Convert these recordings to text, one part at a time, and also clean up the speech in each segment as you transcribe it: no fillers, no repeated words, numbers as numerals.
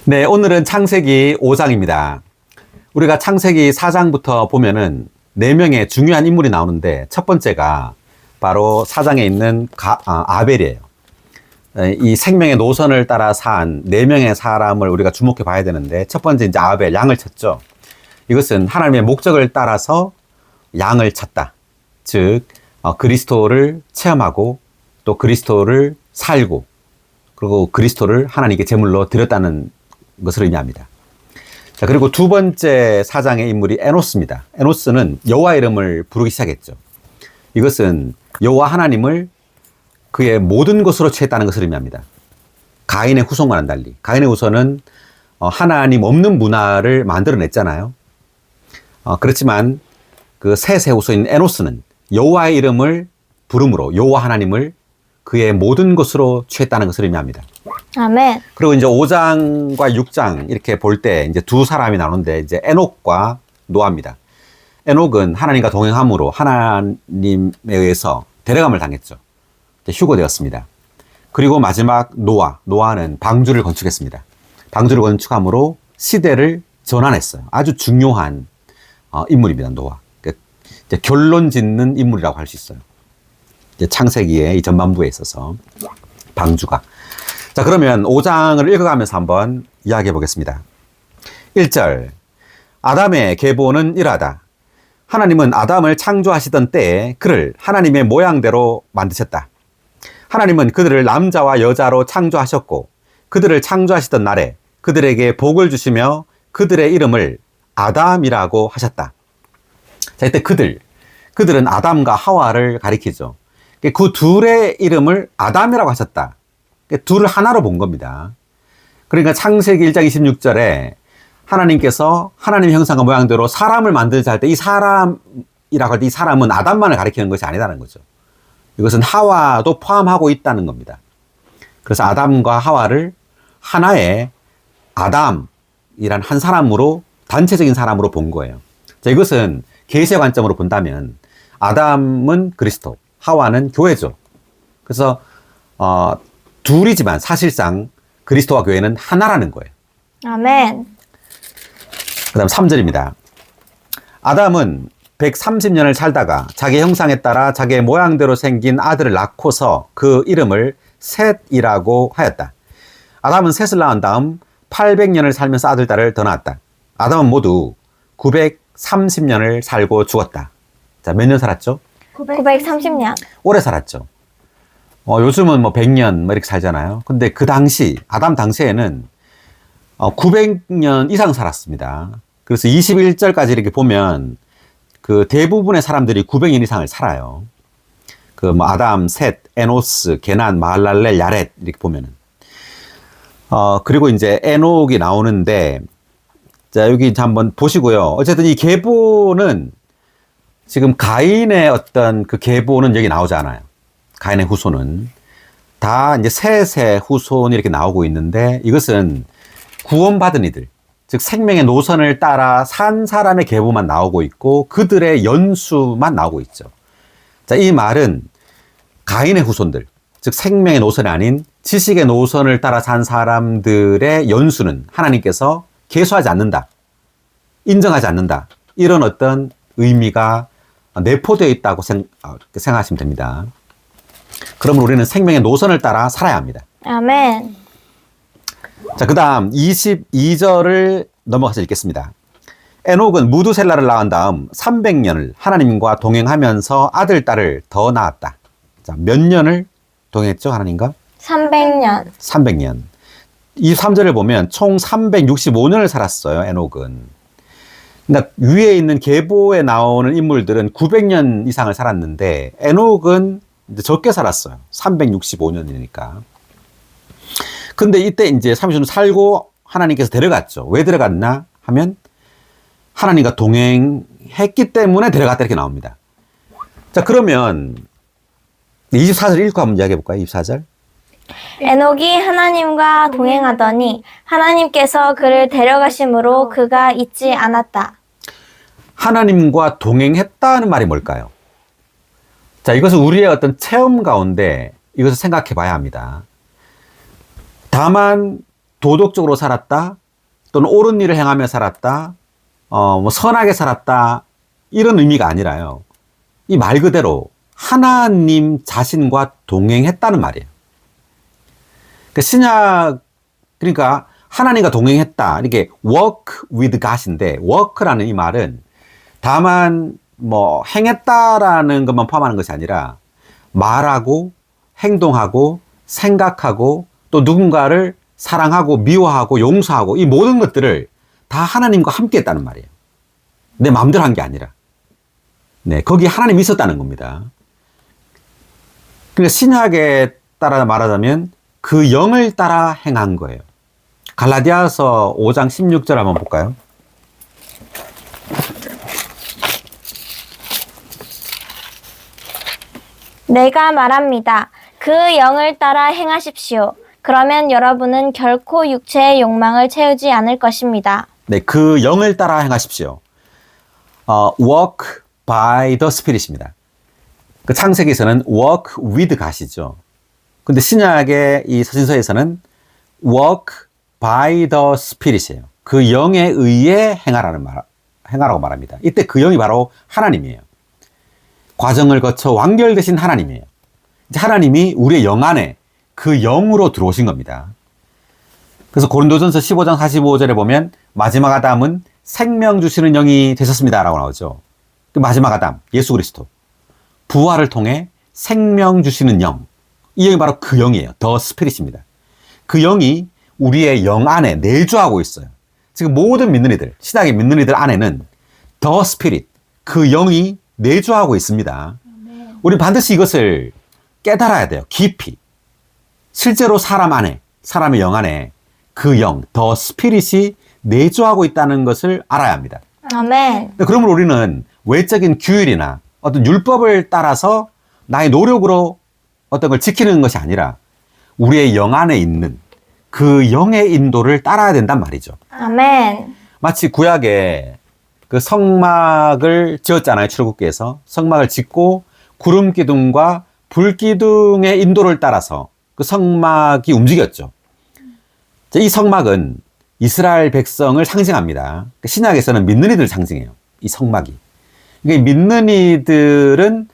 네, 오늘은 창세기 5장입니다. 우리가 창세기 4장부터 보면은 4명의 중요한 인물이 나오는데 첫 번째가 바로 4장에 있는 아벨이에요. 이 생명의 노선을 따라 산 4명의 사람을 우리가 주목해 봐야 되는데 첫 번째 이제 아벨, 양을 쳤죠. 이것은 하나님의 목적을 따라서 양을 쳤다. 즉, 그리스도를 체험하고 또 그리스도를 살고 그리고 그리스도를 하나님께 제물로 드렸다는 것을 의미합니다. 자, 그리고 두 번째 사장의 인물이 에노스입니다. 에노스는 여호와 이름을 부르기 시작했죠. 이것은 여호와 하나님을 그의 모든 것으로 취했다는 것을 의미합니다. 가인의 후손과는 달리 가인의 후손은 하나님 없는 문화를 만들어냈잖아요. 그렇지만 그 셋의 후손인 에노스는 여호와의 이름을 부름으로 여호와 하나님을 그의 모든 것으로 취했다는 것을 의미합니다. 아멘. 그리고 이제 5장과 6장 이렇게 볼 때 이제 두 사람이 나오는데 이제 에녹과 노아입니다. 에녹은 하나님과 동행함으로 하나님에 의해서 데려감을 당했죠. 휴거되었습니다. 그리고 마지막 노아는 방주를 건축했습니다. 방주를 건축함으로 시대를 전환했어요. 아주 중요한 인물입니다. 노아. 이제 결론 짓는 인물이라고 할 수 있어요. 이제 창세기의 이 전반부에 있어서 방주가. 자, 그러면 5장을 읽어가면서 한번 이야기해 보겠습니다. 1절. 아담의 계보는 이러하다. 하나님은 아담을 창조하시던 때에 그를 하나님의 모양대로 만드셨다. 하나님은 그들을 남자와 여자로 창조하셨고 그들을 창조하시던 날에 그들에게 복을 주시며 그들의 이름을 아담이라고 하셨다. 자, 이때 그들은 아담과 하와를 가리키죠. 그 둘의 이름을 아담이라고 하셨다. 둘을 하나로 본 겁니다. 그러니까 창세기 1장 26절에 하나님께서 하나님의 형상과 모양대로 사람을 만들자 할 때 이 사람이라고 할 때 이 사람은 아담만을 가리키는 것이 아니다는 거죠. 이것은 하와도 포함하고 있다는 겁니다. 그래서 아담과 하와를 하나의 아담이란 한 사람으로 단체적인 사람으로 본 거예요. 자, 이것은 계시의 관점으로 본다면 아담은 그리스도, 하와는 교회죠. 그래서 둘이지만 사실상 그리스도와 교회는 하나라는 거예요. 아멘. 그 다음 3절입니다. 아담은 130년을 살다가 자기 형상에 따라 자기의 모양대로 생긴 아들을 낳고서 그 이름을 셋이라고 하였다. 아담은 셋을 낳은 다음 800년을 살면서 아들, 딸을 더 낳았다. 아담은 모두 930년을 살고 죽었다. 자, 몇 년 살았죠? 930년. 오래 살았죠. 요즘은 100년 이렇게 살잖아요. 근데 그 당시, 아담 당시에는 900년 이상 살았습니다. 그래서 21절까지 이렇게 보면 그 대부분의 사람들이 900년 이상을 살아요. 아담, 셋, 에노스, 게난, 마할랄렐, 야렛 이렇게 보면은. 그리고 이제 에녹이 나오는데, 자, 여기 한번 보시고요. 어쨌든 이 계보는 지금 가인의 어떤 그 계보는 여기 나오지 않아요. 가인의 후손은 다 이제 셋의 후손이 이렇게 나오고 있는데 이것은 구원받은 이들, 즉 생명의 노선을 따라 산 사람의 계보만 나오고 있고 그들의 연수만 나오고 있죠. 자, 이 말은 가인의 후손들, 즉 생명의 노선이 아닌 지식의 노선을 따라 산 사람들의 연수는 하나님께서 계수하지 않는다, 인정하지 않는다, 이런 어떤 의미가 내포되어 있다고 생각하시면 됩니다. 그러면 우리는 생명의 노선을 따라 살아야 합니다. 아멘. 자, 그 다음 22절을 넘어가서 읽겠습니다. 에녹은 무두셀라를 낳은 다음 300년을 하나님과 동행하면서 아들, 딸을 더 낳았다. 자, 몇 년을 동행했죠, 하나님과? 300년. 300년. 이 3절을 보면 총 365년을 살았어요, 에녹은. 그러니까 위에 있는 계보에 나오는 인물들은 900년 이상을 살았는데 에녹은 이제 적게 살았어요. 365년이니까. 근데 이때 이제 30년 살고 하나님께서 데려갔죠. 왜 데려갔나 하면 하나님과 동행했기 때문에 데려갔다 이렇게 나옵니다. 자, 그러면 24절 읽고 한번 이야기해 볼까요? 24절. 에녹이 하나님과 동행하더니 하나님께서 그를 데려가심으로 그가 잊지 않았다. 하나님과 동행했다는 말이 뭘까요? 자, 이것은 우리의 어떤 체험 가운데 이것을 생각해 봐야 합니다. 다만 도덕적으로 살았다, 또는 옳은 일을 행하며 살았다, 뭐 선하게 살았다, 이런 의미가 아니라요. 이 말 그대로 하나님 자신과 동행했다는 말이에요. 신약, 그러니까 하나님과 동행했다. 이렇게 walk with God인데, walk라는 이 말은 다만 뭐 행했다라는 것만 포함하는 것이 아니라 말하고 행동하고 생각하고 또 누군가를 사랑하고 미워하고 용서하고 이 모든 것들을 다 하나님과 함께 했다는 말이에요. 내 마음대로 한 게 아니라. 네, 거기에 하나님이 있었다는 겁니다. 그러니까 신약에 따라 말하자면 그 영을 따라 행한 거예요. 갈라디아서 5장 16절 한번 볼까요? 내가 말합니다. 그 영을 따라 행하십시오. 그러면 여러분은 결코 육체의 욕망을 채우지 않을 것입니다. 네, 그 영을 따라 행하십시오. walk by the Spirit입니다. 그 창세기에서는 walk with God이죠. 근데 신약의 이 서신서에서는 walk by the Spirit이에요. 그 영에 의해 행하라고 말합니다. 이때 그 영이 바로 하나님이에요. 과정을 거쳐 완결되신 하나님이에요. 이제 하나님이 우리의 영 안에 그 영으로 들어오신 겁니다. 그래서 고린도전서 15장 45절에 보면 마지막 아담은 생명 주시는 영이 되셨습니다 라고 나오죠. 그 마지막 아담, 예수 그리스도. 부활을 통해 생명 주시는 영. 이 영이 바로 그 영이에요. 더 스피릿입니다. 그 영이 우리의 영 안에 내주하고 있어요. 지금 모든 믿는 이들, 신약의 믿는 이들 안에는 더 스피릿, 그 영이 내주하고 있습니다. 우리 반드시 이것을 깨달아야 돼요. 깊이. 실제로 사람 안에, 사람의 영 안에 그 영, 더 스피릿이 내주하고 있다는 것을 알아야 합니다. 아멘. 그러면 우리는 외적인 규율이나 어떤 율법을 따라서 나의 노력으로 어떤 걸 지키는 것이 아니라 우리의 영 안에 있는 그 영의 인도를 따라야 된단 말이죠. 아멘. 마치 구약에 그 성막을 지었잖아요. 출애굽기에서 성막을 짓고 구름 기둥과 불 기둥의 인도를 따라서 그 성막이 움직였죠. 이 성막은 이스라엘 백성을 상징합니다. 신약에서는 믿는 이들을 상징해요. 이 성막이. 그러니까 믿는 이들은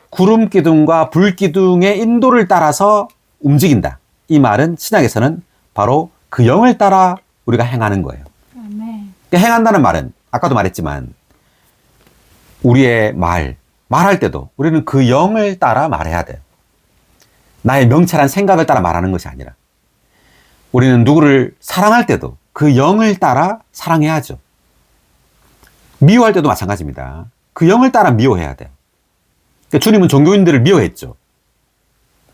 구름 기둥과 불 기둥의 인도를 따라서 움직인다. 이 말은 신약에서는 바로 그 영을 따라 우리가 행하는 거예요. 그러니까 행한다는 말은 아까도 말했지만 우리의 말할 때도 우리는 그 영을 따라 말해야 돼요. 나의 명철한 생각을 따라 말하는 것이 아니라 우리는 누구를 사랑할 때도 그 영을 따라 사랑해야죠. 미워할 때도 마찬가지입니다. 그 영을 따라 미워해야 돼요. 그러니까 주님은 종교인들을 미워했죠.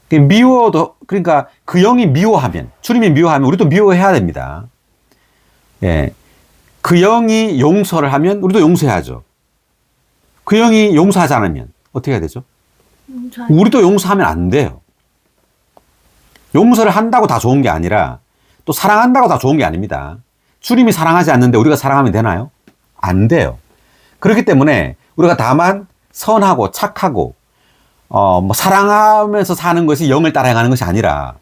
그러니까 그 영이 미워하면, 주님이 미워하면 우리도 미워해야 됩니다. 예. 그 영이 용서를 하면 우리도 용서해야죠. 그 영이 용서하지 않으면 어떻게 해야 되죠? 우리도 용서하면 안 돼요. 용서를 한다고 다 좋은 게 아니라 또 사랑한다고 다 좋은 게 아닙니다. 주님이 사랑하지 않는데 우리가 사랑하면 되나요? 안 돼요. 그렇기 때문에 우리가 다만 선하고 착하고 사랑하면서 사는 것이 영을 따라 행하는 것이 아니라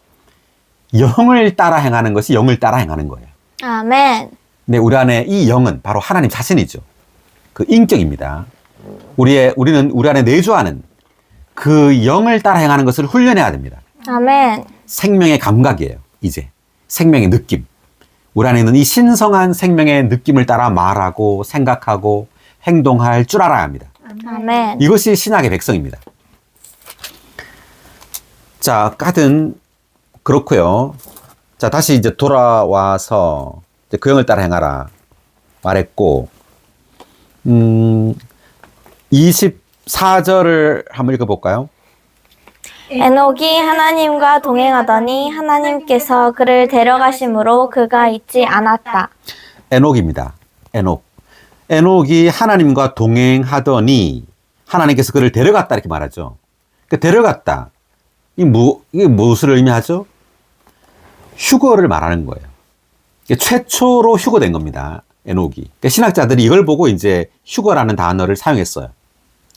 영을 따라 행하는 것이 영을 따라 행하는 거예요. 아멘. 근데 우리 안에 이 영은 바로 하나님 자신이죠. 그 인격입니다. 우리는 우리 안에 내주하는 그 영을 따라 행하는 것을 훈련해야 됩니다. 아멘. 생명의 감각이에요. 이제 생명의 느낌. 우리 안에 있는 이 신성한 생명의 느낌을 따라 말하고 생각하고 행동할 줄 알아야 합니다. 아멘. 이것이 신약의 백성입니다. 자, 하여튼 그렇고요. 자, 다시 이제 돌아와서 이제 그 영을 따라 행하라 말했고 24절을 한번 읽어볼까요? 에녹이 하나님과 동행하더니 하나님께서 그를 데려가심으로 그가 잊지 않았다. 에녹입니다. 에녹이 하나님과 동행하더니 하나님께서 그를 데려갔다 이렇게 말하죠. 그러니까 데려갔다. 이게 무엇을 의미하죠? 휴거를 말하는 거예요. 최초로 휴거된 겁니다. 에녹이. 그러니까 신학자들이 이걸 보고 이제 휴거라는 단어를 사용했어요.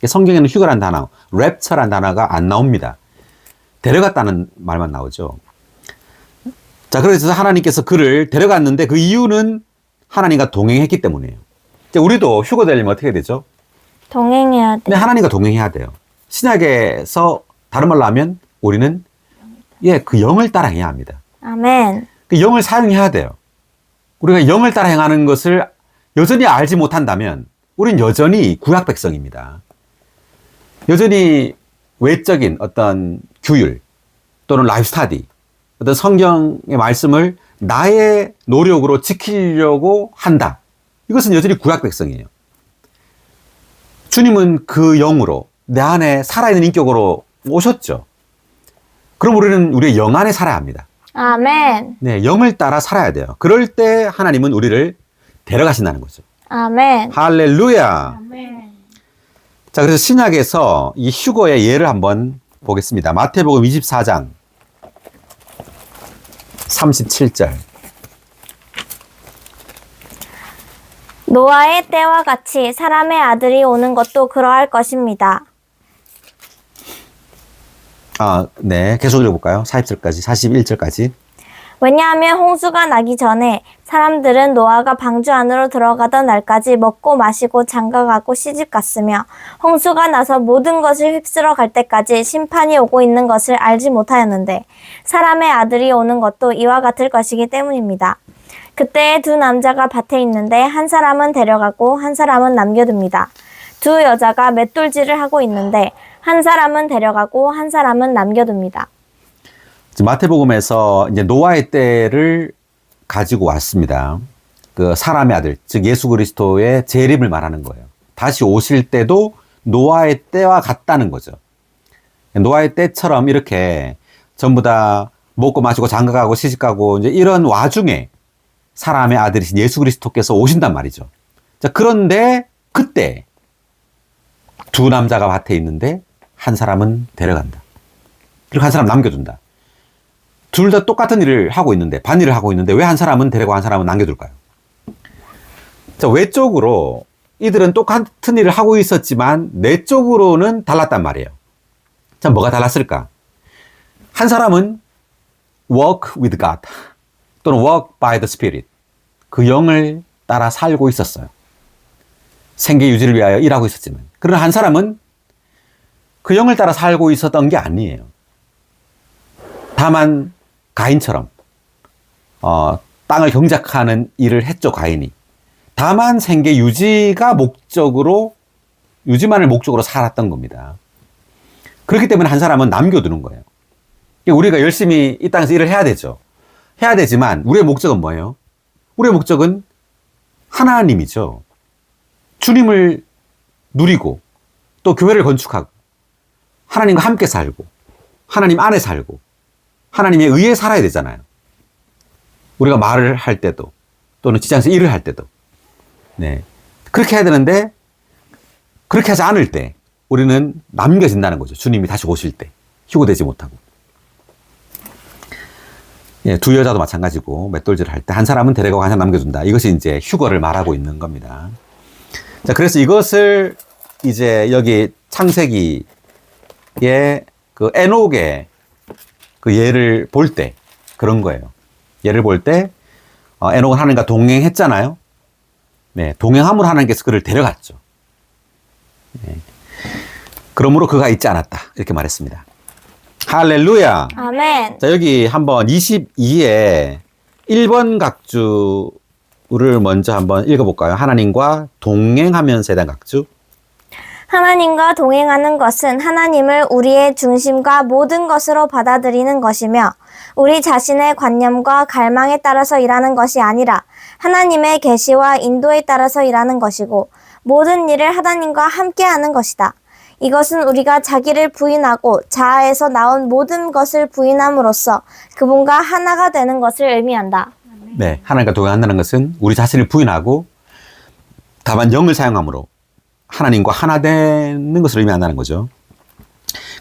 성경에는 휴거라는 단어, 랩처라는 단어가 안 나옵니다. 데려갔다는 말만 나오죠. 자, 자, 그래서 하나님께서 그를 데려갔는데 그 이유는 하나님과 동행했기 때문이에요. 이제 우리도 휴거 되려면 어떻게 되죠? 동행해야 돼. 근데 하나님과 동행해야 돼요. 신약에서 다른 말로 하면 우리는 그 영을 따라 행해야 합니다. 아멘. 그 영을 사용해야 돼요. 우리가 영을 따라 행하는 것을 여전히 알지 못한다면 우리는 여전히 구약 백성입니다. 여전히 외적인 어떤 규율 또는 라이프 스타디, 어떤 성경의 말씀을 나의 노력으로 지키려고 한다. 이것은 여전히 구약 백성이에요. 주님은 그 영으로 내 안에 살아있는 인격으로 오셨죠. 그럼 우리는 우리의 영 안에 살아야 합니다. 아멘. 네, 영을 따라 살아야 돼요. 그럴 때 하나님은 우리를 데려가신다는 거죠. 아멘. 할렐루야. 아멘. 자, 그래서 신약에서 이 휴거의 예를 한번 보겠습니다. 마태복음 24장 37절. 노아의 때와 같이 사람의 아들이 오는 것도 그러할 것입니다. 네. 계속 읽어볼까요? 40절까지, 41절까지. 왜냐하면 홍수가 나기 전에 사람들은 노아가 방주 안으로 들어가던 날까지 먹고 마시고 장가가고 시집갔으며 홍수가 나서 모든 것을 휩쓸어 갈 때까지 심판이 오고 있는 것을 알지 못하였는데 사람의 아들이 오는 것도 이와 같을 것이기 때문입니다. 그때 두 남자가 밭에 있는데 한 사람은 데려가고 한 사람은 남겨둡니다. 두 여자가 맷돌질을 하고 있는데 한 사람은 데려가고 한 사람은 남겨둡니다. 마태복음에서 이제 노아의 때를 가지고 왔습니다. 그 사람의 아들, 즉 예수 그리스도의 재림을 말하는 거예요. 다시 오실 때도 노아의 때와 같다는 거죠. 노아의 때처럼 이렇게 전부 다 먹고 마시고 장가가고 시집가고 이제 이런 와중에 사람의 아들이신 예수 그리스도께서 오신단 말이죠. 자, 그런데 그때 두 남자가 밭에 있는데 한 사람은 데려간다. 그리고 한 사람 남겨둔다. 둘 다 똑같은 일을 하고 있는데, 반일을 하고 있는데 왜 한 사람은 데리고 한 사람은 남겨둘까요? 자, 외적으로 이들은 똑같은 일을 하고 있었지만 내적으로는 달랐단 말이에요. 자, 뭐가 달랐을까? 한 사람은 walk with God 또는 walk by the Spirit, 그 영을 따라 살고 있었어요. 생계 유지를 위하여 일하고 있었지만, 그러나 한 사람은 그 영을 따라 살고 있었던 게 아니에요. 다만 가인처럼 땅을 경작하는 일을 했죠, 가인이. 다만 생계 유지만을 목적으로 살았던 겁니다. 그렇기 때문에 한 사람은 남겨두는 거예요. 우리가 열심히 이 땅에서 일을 해야 되죠. 해야 되지만 우리의 목적은 뭐예요? 우리의 목적은 하나님이죠. 주님을 누리고 또 교회를 건축하고 하나님과 함께 살고 하나님 안에 살고 하나님에 의해 살아야 되잖아요. 우리가 말을 할 때도 또는 직장에서 일을 할 때도 네, 그렇게 해야 되는데 그렇게 하지 않을 때 우리는 남겨진다는 거죠. 주님이 다시 오실 때 휴고되지 못하고. 예, 두 여자도 마찬가지고 맷돌질을 할 때 한 사람은 데려가고 한 사람 남겨둔다. 이것이 이제 휴거를 말하고 있는 겁니다. 자, 그래서 이것을 이제 여기 창세기의 그 에녹의 그 예를 볼 때 그런 거예요. 예를 볼 때 에녹은 하나님과 동행했잖아요. 네, 동행함으로 하나님께서 그를 데려갔죠. 네. 그러므로 그가 잊지 않았다. 이렇게 말했습니다. 할렐루야. 아멘. 자, 여기 한번 22에 1번 각주를 먼저 한번 읽어볼까요? 하나님과 동행하면서에 대한 각주. 하나님과 동행하는 것은 하나님을 우리의 중심과 모든 것으로 받아들이는 것이며 우리 자신의 관념과 갈망에 따라서 일하는 것이 아니라 하나님의 계시와 인도에 따라서 일하는 것이고 모든 일을 하나님과 함께하는 것이다. 이것은 우리가 자기를 부인하고 자아에서 나온 모든 것을 부인함으로써 그분과 하나가 되는 것을 의미한다. 네, 하나님과 동행한다는 것은 우리 자신을 부인하고 다만 영을 사용함으로 하나님과 하나 되는 것을 의미한다는 거죠.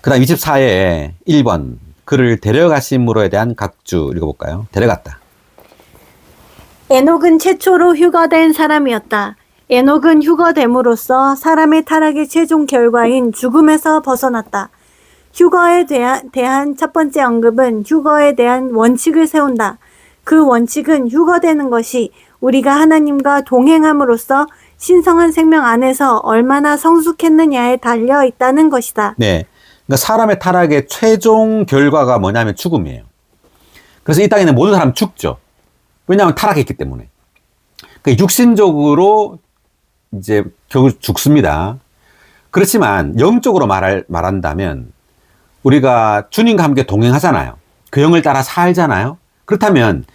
그 다음 24에 1번 그를 데려가심으로에 대한 각주 읽어볼까요? 데려갔다. 에녹은 최초로 휴거된 사람이었다. 에녹은 휴거됨으로써 사람의 타락의 최종 결과인 죽음에서 벗어났다. 휴거에 대한 첫 번째 언급은 휴거에 대한 원칙을 세운다. 그 원칙은 휴거되는 것이 우리가 하나님과 동행함으로써 신성한 생명 안에서 얼마나 성숙했느냐에 달려 있다는 것이다. 네. 그러니까 사람의 타락의 최종 결과가 뭐냐면 죽음이에요. 그래서 이 땅에 있는 모든 사람 죽죠. 왜냐하면 타락했기 때문에. 그러니까 육신적으로 이제 결국 죽습니다. 그렇지만 영적으로 말한다면 우리가 주님과 함께 동행하잖아요. 그 영을 따라 살잖아요. 그렇다면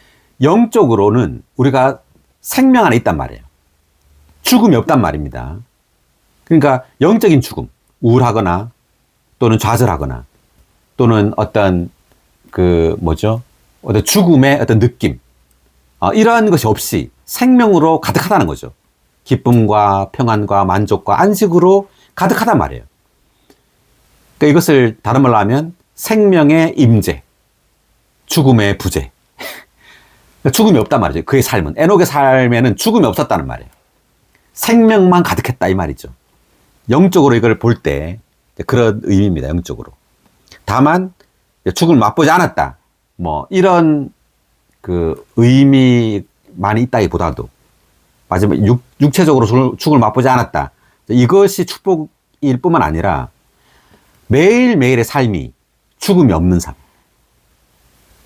영적으로는 우리가 생명 안에 있단 말이에요. 죽음이 없단 말입니다. 그러니까 영적인 죽음, 우울하거나 또는 좌절하거나 또는 어떤 어떤 죽음의 어떤 느낌, 이러한 것이 없이 생명으로 가득하다는 거죠. 기쁨과 평안과 만족과 안식으로 가득하단 말이에요. 그러니까 이것을 다른 말로 하면 생명의 임재, 죽음의 부재. 그러니까 죽음이 없단 말이죠. 그의 삶은. 에녹의 삶에는 죽음이 없었다는 말이에요. 생명만 가득했다 이 말이죠. 영적으로 이걸 볼 때 그런 의미입니다. 영적으로. 다만 죽음을 맛보지 않았다. 뭐 이런 그 의미만이 있다기보다도 마지막 육체적으로 죽음을 맛보지 않았다. 이것이 축복일 뿐만 아니라 매일매일의 삶이 죽음이 없는 삶.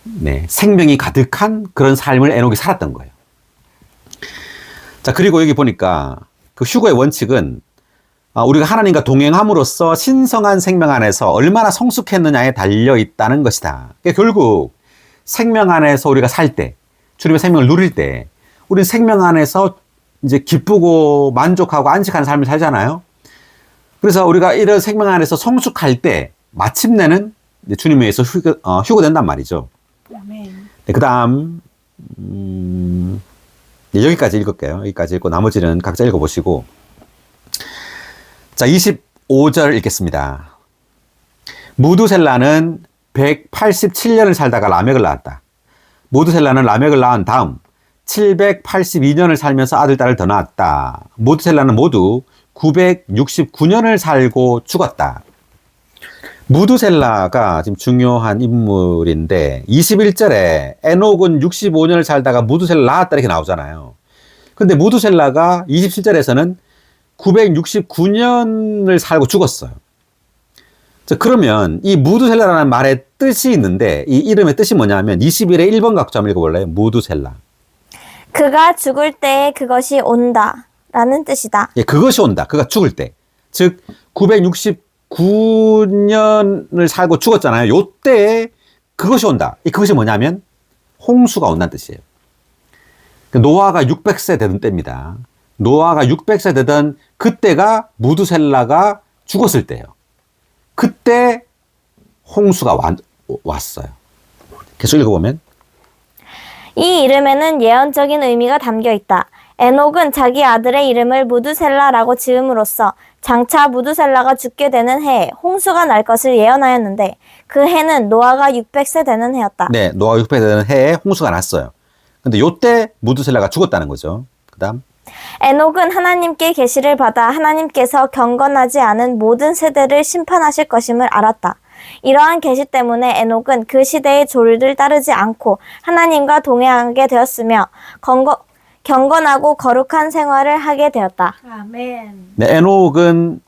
네, 생명이 가득한 그런 삶을 에녹이 살았던 거예요. 자, 그리고 여기 보니까 그 휴거의 원칙은 우리가 하나님과 동행함으로써 신성한 생명 안에서 얼마나 성숙했느냐에 달려 있다는 것이다. 그러니까 결국 생명 안에서 우리가 살 때, 주님의 생명을 누릴 때, 우리는 생명 안에서 이제 기쁘고 만족하고 안식하는 삶을 살잖아요. 그래서 우리가 이런 생명 안에서 성숙할 때 마침내는 주님에 의해서 휴거된단 말이죠. 네, 그 다음 여기까지 읽을게요. 여기까지 읽고 나머지는 각자 읽어보시고, 자 25절 읽겠습니다. 무두셀라는 187년을 살다가 라멕을 낳았다. 무두셀라는 라멕을 낳은 다음 782년을 살면서 아들, 딸을 더 낳았다. 무두셀라는 모두 969년을 살고 죽었다. 무두셀라가 지금 중요한 인물인데 21절에 에녹은 65년을 살다가 무두셀라 낳았다 이렇게 나오잖아요. 근데 무두셀라가 27절에서는 969년을 살고 죽었어요. 자, 그러면 이 무두셀라라는 말의 뜻이 있는데 이 이름의 뜻이 뭐냐면 21의 1번 각자 한번 읽어볼래요? 무두셀라. 그가 죽을 때에 그것이 온다 라는 뜻이다. 예, 그것이 온다. 그가 죽을 때. 즉 969년을 살고 죽었잖아요. 요때에 그것이 온다. 그것이 뭐냐면 홍수가 온다는 뜻이에요. 노아가 600세 되던 때입니다. 노아가 600세 되던 그때가 무두셀라가 죽었을 때예요. 그때 홍수가 왔어요. 계속 읽어보면 이 이름에는 예언적인 의미가 담겨 있다. 에녹은 자기 아들의 이름을 무두셀라라고 지음으로써 장차 무두셀라가 죽게 되는 해에 홍수가 날 것을 예언하였는데 그 해는 노아가 600세 되는 해였다. 네, 노아가 600세 되는 해에 홍수가 났어요. 근데 요때 무두셀라가 죽었다는 거죠. 그 다음 에녹은 하나님께 계시를 받아 하나님께서 경건하지 않은 모든 세대를 심판하실 것임을 알았다. 이러한 계시 때문에 에녹은 그 시대의 조류를 따르지 않고 하나님과 동행하게 되었으며 경건하고 거룩한 생활을 하게 되었다. 아멘. 네, 에녹은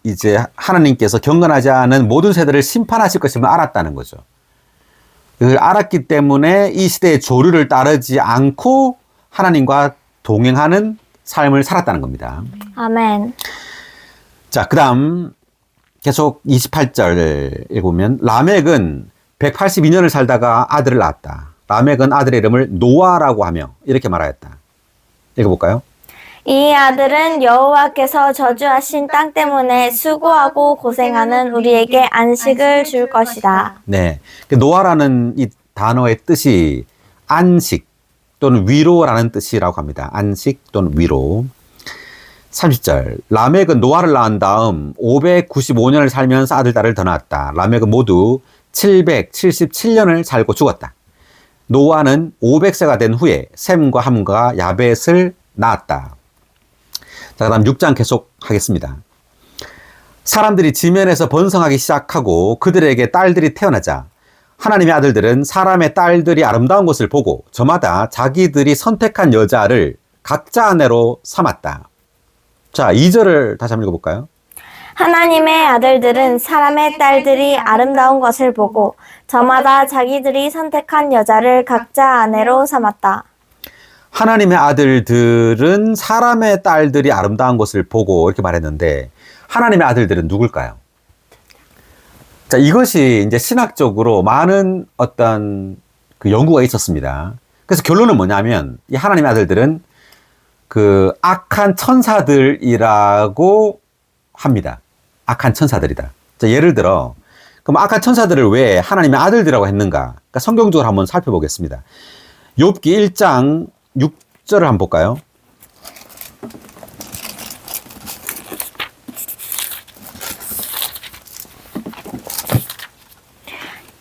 이제 하나님께서 경건하지 않은 모든 세대를 심판하실 것임을 알았다는 거죠. 그걸 알았기 때문에 이 시대의 조류를 따르지 않고 하나님과 동행하는 삶을 살았다는 겁니다. 아멘. 자, 그 다음 계속 28절 읽으면 라멕은 182년을 살다가 아들을 낳았다. 라멕은 아들의 이름을 노아라고 하며 이렇게 말하였다. 읽어볼까요? 이 아들은 여호와께서 저주하신 땅 때문에 수고하고 고생하는 우리에게 안식을 줄 것이다. 네, 노아라는 이 단어의 뜻이 안식 또는 위로라는 뜻이라고 합니다. 안식 또는 위로. 30절 라멕은 노아를 낳은 다음 595년을 살면서 아들, 딸을 더 낳았다. 라멕은 모두 777년을 살고 죽었다. 노아는 500세가 된 후에 셈과 함과 야벳을 낳았다. 자, 그 다음 6장 계속 하겠습니다. 사람들이 지면에서 번성하기 시작하고 그들에게 딸들이 태어나자 하나님의 아들들은 사람의 딸들이 아름다운 것을 보고 저마다 자기들이 선택한 여자를 각자 아내로 삼았다. 자, 2절을 다시 한번 읽어볼까요? 하나님의 아들들은 사람의 딸들이 아름다운 것을 보고 저마다 자기들이 선택한 여자를 각자 아내로 삼았다. 하나님의 아들들은 사람의 딸들이 아름다운 것을 보고 이렇게 말했는데 하나님의 아들들은 누굴까요? 자, 이것이 이제 신학적으로 많은 어떤 그 연구가 있었습니다. 그래서 결론은 뭐냐면 이 하나님의 아들들은 그 악한 천사들이라고 합니다. 악한 천사들이다. 자, 예를 들어 그럼 악한 천사들을 왜 하나님의 아들들이라고 했는가? 그러니까 성경적으로 한번 살펴보겠습니다. 욥기 1장 6절을 한번 볼까요?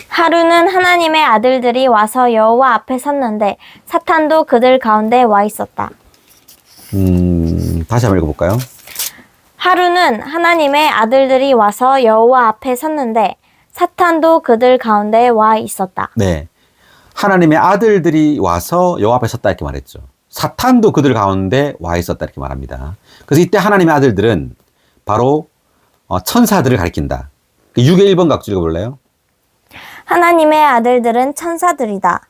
하루는 하나님의 아들들이 와서 여호와 앞에 섰는데 사탄도 그들 가운데 와 있었다. 다시 한번 읽어볼까요? 하루는 하나님의 아들들이 와서 여호와 앞에 섰는데 사탄도 그들 가운데 와 있었다. 네. 하나님의 아들들이 와서 여호와 앞에 섰다 이렇게 말했죠. 사탄도 그들 가운데 와 있었다 이렇게 말합니다. 그래서 이때 하나님의 아들들은 바로 천사들을 가리킨다. 6의 1번 각주 읽어볼래요? 하나님의 아들들은 천사들이다.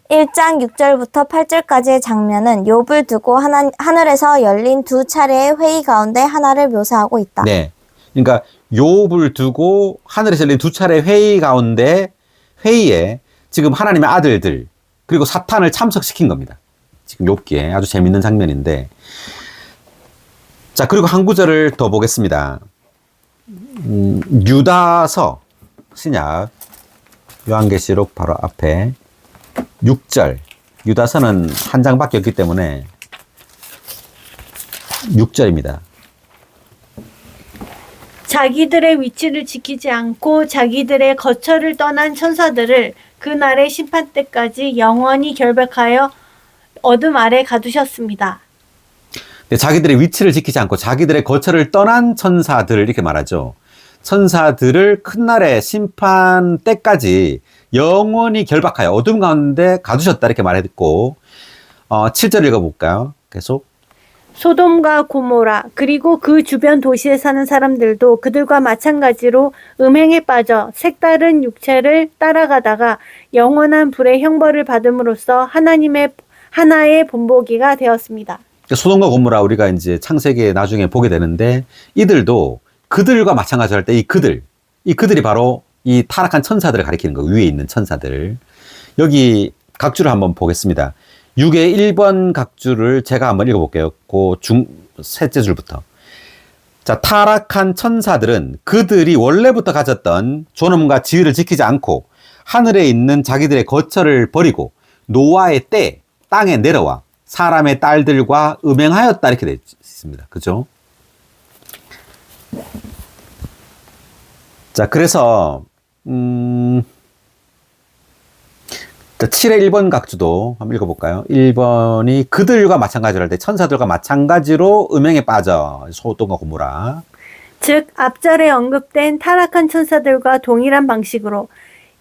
1장 6절부터 8절까지의 장면은 욥을 두고 하늘에서 열린 두 차례의 회의 가운데 하나를 묘사하고 있다. 네. 그러니까 욥을 두고 하늘에서 열린 두 차례 회의 가운데 회의에 지금 하나님의 아들들 그리고 사탄을 참석시킨 겁니다. 지금 욥기에 아주 재밌는 장면인데 자 그리고 한 구절을 더 보겠습니다. 유다서 신약 요한계시록 바로 앞에 6절 유다서는 한 장밖에 없기 때문에 6절입니다. 자기들의 위치를 지키지 않고 자기들의 거처를 떠난 천사들을 그날의 심판 때까지 영원히 결박하여 어둠 아래 가두셨습니다. 네, 자기들의 위치를 지키지 않고 자기들의 거처를 떠난 천사들을 이렇게 말하죠. 천사들을 큰 날의 심판 때까지 영원히 결박하여 어둠 가운데 가두셨다 이렇게 말했고 7절 읽어볼까요? 계속. 소돔과 고모라 그리고 그 주변 도시에 사는 사람들도 그들과 마찬가지로 음행에 빠져 색다른 육체를 따라가다가 영원한 불의 형벌을 받음으로써 하나의 본보기가 되었습니다. 소돔과 고모라 우리가 이제 창세기에 나중에 보게 되는데 이들도 그들과 마찬가지로 할 때 이 그들이 바로 이 타락한 천사들을 가리키는 거 위에 있는 천사들. 여기 각주를 한번 보겠습니다. 6의 1번 각주를 제가 한번 읽어볼게요. 셋째 줄부터. 자, 타락한 천사들은 그들이 원래부터 가졌던 존엄과 지위를 지키지 않고 하늘에 있는 자기들의 거처를 버리고 노아의 때 땅에 내려와 사람의 딸들과 음행하였다 이렇게 되어 있습니다. 그죠? 자, 그래서 7의 1번 각주도 한번 읽어볼까요? 1번이 그들과 마찬가지로 할 때 천사들과 마찬가지로 음행에 빠져 소돔과 고모라. 즉 앞절에 언급된 타락한 천사들과 동일한 방식으로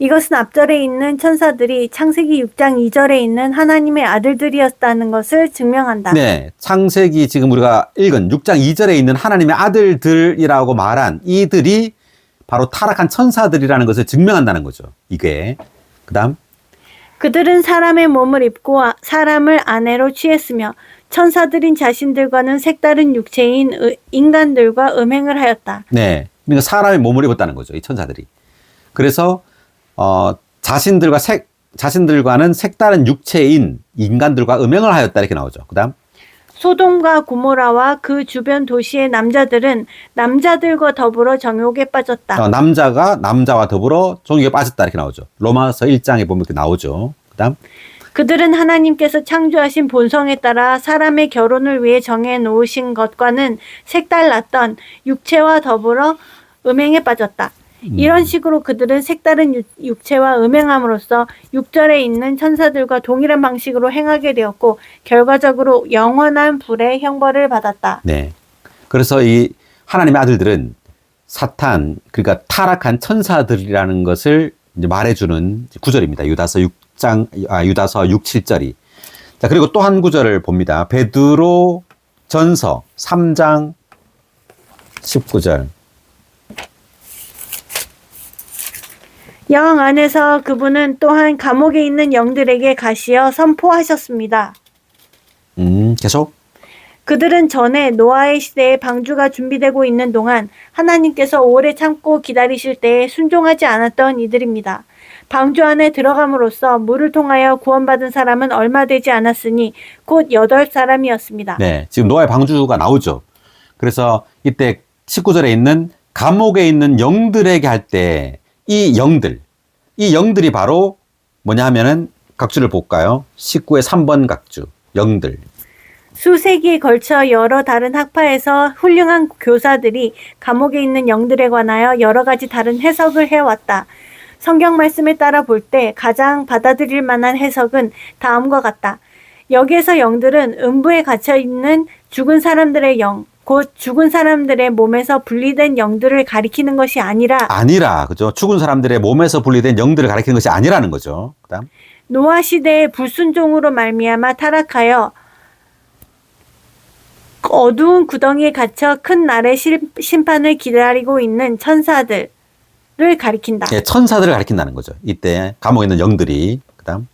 이것은 앞절에 있는 천사들이 창세기 6장 2절에 있는 하나님의 아들들이었다는 것을 증명한다. 네, 창세기 지금 우리가 읽은 6장 2절에 있는 하나님의 아들들이라고 말한 이들이 바로 타락한 천사들이라는 것을 증명한다는 거죠. 이게. 그 다음. 그들은 사람의 몸을 입고 사람을 아내로 취했으며 천사들인 자신들과는 색다른 육체인 인간들과 음행을 하였다. 네. 그러니까 사람의 몸을 입었다는 거죠. 이 천사들이. 그래서 자신들과는 색다른 육체인 인간들과 음행을 하였다 이렇게 나오죠. 그 다음. 소돔과 고모라와 그 주변 도시의 남자들은 남자들과 더불어 정욕에 빠졌다. 남자가 남자와 더불어 정욕에 빠졌다 이렇게 나오죠. 로마서 1장에 보면 이렇게 나오죠. 그 다음. 그들은 하나님께서 창조하신 본성에 따라 사람의 결혼을 위해 정해 놓으신 것과는 색달랐던 육체와 더불어 음행에 빠졌다. 이런 식으로 그들은 색다른 육체와 음행함으로써 6절에 있는 천사들과 동일한 방식으로 행하게 되었고 결과적으로 영원한 불의 형벌을 받았다. 네. 그래서 이 하나님의 아들들은 사탄, 그러니까 타락한 천사들이라는 것을 이제 말해주는 구절입니다. 유다서 6, 7절이. 자, 그리고 또 한 구절을 봅니다. 베드로 전서 3장 19절. 영 안에서 그분은 또한 감옥에 있는 영들에게 가시어 선포하셨습니다. 계속. 그들은 전에 노아의 시대에 방주가 준비되고 있는 동안 하나님께서 오래 참고 기다리실 때에 순종하지 않았던 이들입니다. 방주 안에 들어감으로써 물을 통하여 구원받은 사람은 얼마 되지 않았으니 곧 8사람이었습니다. 네, 지금 노아의 방주가 나오죠. 그래서 이때 19절에 있는 감옥에 있는 영들에게 할 때 이 영들이 바로 뭐냐 하면은 각주를 볼까요? 19의 3번 각주, 영들. 수세기에 걸쳐 여러 다른 학파에서 훌륭한 교사들이 감옥에 있는 영들에 관하여 여러 가지 다른 해석을 해왔다. 성경 말씀에 따라 볼 때 가장 받아들일 만한 해석은 다음과 같다. 여기에서 영들은 음부에 갇혀 있는 죽은 사람들의 영, 곧 죽은 사람들의 몸에서 분리된 영들을 가리키는 것이 아니라, 그죠? 죽은 사람들의 몸에서 분리된 영들을 가리키는 것이 아니라는 거죠. 그다음. 노아 시대의 불순종으로 말미암아 타락하여 어두운 구덩이에 갇혀 큰 날의 심판을 기다리고 있는 천사들을 가리킨다. 예, 천사들을 가리킨다는 거죠. 이때 감옥에 있는 영들이. 그다음.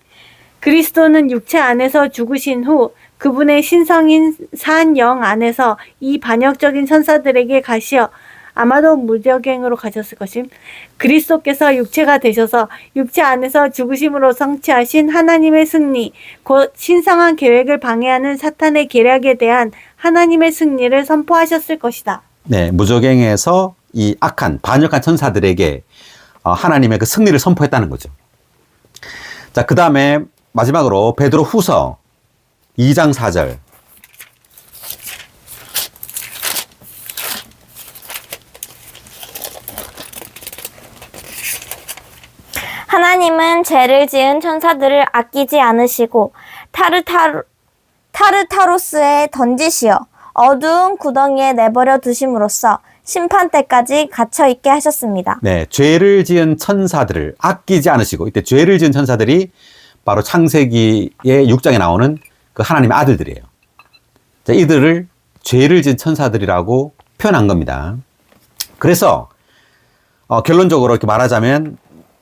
그리스도는 육체 안에서 죽으신 후 그분의 신성인 산 영 안에서 이 반역적인 천사들에게 가시어 아마도 무적행으로 가셨을 것임. 그리스도께서 육체가 되셔서 육체 안에서 죽으심으로 성취하신 하나님의 승리, 곧 신성한 계획을 방해하는 사탄의 계략에 대한 하나님의 승리를 선포하셨을 것이다. 네, 무적행에서 이 악한 반역한 천사들에게 하나님의 그 승리를 선포했다는 거죠. 자, 그 다음에 마지막으로 베드로 후서 2장 4절. 하나님은 죄를 지은 천사들을 아끼지 않으시고 타르타로스에 던지시어 어두운 구덩이에 내버려 두심으로써 심판 때까지 갇혀 있게 하셨습니다. 네, 죄를 지은 천사들을 아끼지 않으시고, 이때 죄를 지은 천사들이 바로 창세기의 6장에 나오는 그 하나님의 아들들이에요. 자, 이들을 죄를 지은 천사들이라고 표현한 겁니다. 그래서 결론적으로 이렇게 말하자면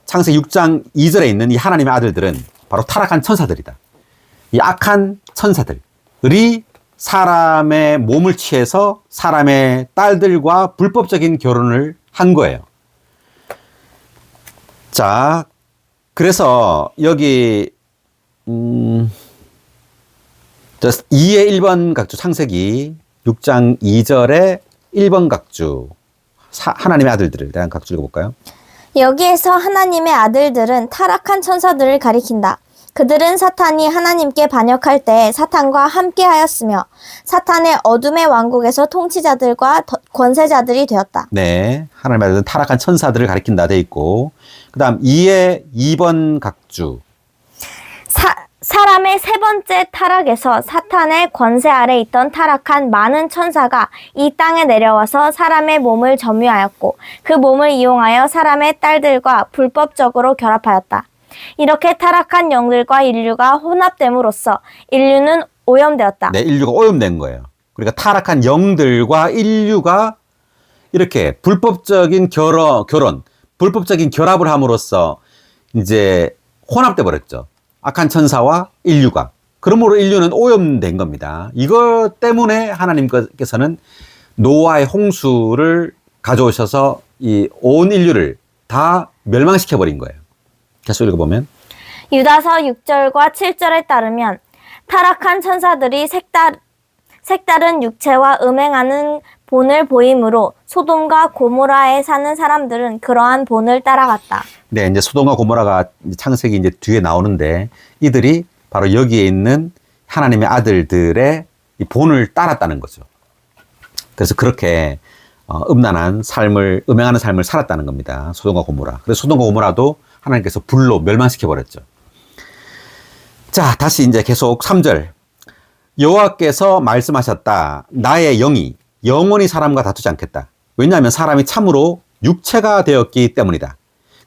창세기 6장 2절에 있는 이 하나님의 아들들은 바로 타락한 천사들이다. 이 악한 천사들이 사람의 몸을 취해서 사람의 딸들과 불법적인 결혼을 한 거예요. 자, 그래서 여기 2의 1번 각주, 창세기 6장 2절의 1번 각주, 하나님의 아들들에 대한 각주 읽어볼까요? 여기에서 하나님의 아들들은 타락한 천사들을 가리킨다. 그들은 사탄이 하나님께 반역할 때 사탄과 함께 하였으며 사탄의 어둠의 왕국에서 통치자들과 권세자들이 되었다. 네, 하나님의 아들들은 타락한 천사들을 가리킨다 돼 있고, 그 다음 2의 2번 각주. 사람의 세 번째 타락에서 사탄의 권세 아래 있던 타락한 많은 천사가 이 땅에 내려와서 사람의 몸을 점유하였고 그 몸을 이용하여 사람의 딸들과 불법적으로 결합하였다. 이렇게 타락한 영들과 인류가 혼합됨으로써 인류는 오염되었다. 네, 인류가 오염된 거예요. 그러니까 타락한 영들과 인류가 이렇게 불법적인 결혼, 불법적인 결합을 함으로써 이제 혼합돼 버렸죠. 악한 천사와 인류가. 그러므로 인류는 오염된 겁니다. 이것 때문에 하나님께서는 노아의 홍수를 가져오셔서 이 온 인류를 다 멸망시켜 버린 거예요. 계속 읽어보면 유다서 6절과 7절에 따르면 타락한 천사들이 색다른 육체와 음행하는 본을 보이므로 소돔과 고모라에 사는 사람들은 그러한 본을 따라갔다. 네, 이제 소돔과 고모라가 창세기 이제 뒤에 나오는데 이들이 바로 여기에 있는 하나님의 아들들의 이 본을 따랐다는 거죠. 그래서 그렇게 음란한 삶을, 음행하는 삶을 살았다는 겁니다. 소돔과 고모라. 그래서 소돔과 고모라도 하나님께서 불로 멸망시켜 버렸죠. 자, 다시 이제 계속 3절. 여호와께서 말씀하셨다. 나의 영이 영원히 사람과 다투지 않겠다. 왜냐하면 사람이 참으로 육체가 되었기 때문이다.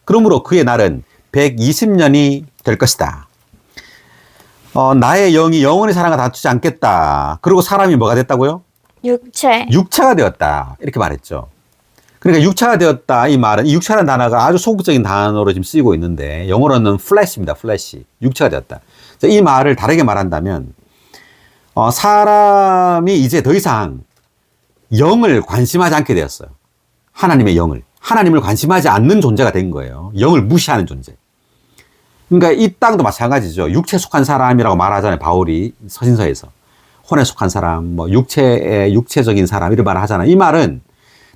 그러므로 그의 날은 120년이 될 것이다. 나의 영이 영원히 사람과 다투지 않겠다. 그리고 사람이 뭐가 됐다고요? 육체. 육체가 되었다. 이렇게 말했죠. 그러니까 육체가 되었다. 이 말은 이 육체라는 단어가 아주 소극적인 단어로 지금 쓰이고 있는데 영어로는 flesh입니다. flesh. 육체가 되었다. 자, 이 말을 다르게 말한다면 사람이 이제 더 이상 영을 관심하지 않게 되었어요. 하나님의 영을. 하나님을 관심하지 않는 존재가 된 거예요. 영을 무시하는 존재. 그러니까 이 땅도 마찬가지죠. 육체에 속한 사람이라고 말하잖아요. 바울이 서신서에서. 혼에 속한 사람, 뭐 육체적인 사람 이런 말을 하잖아요. 이 말은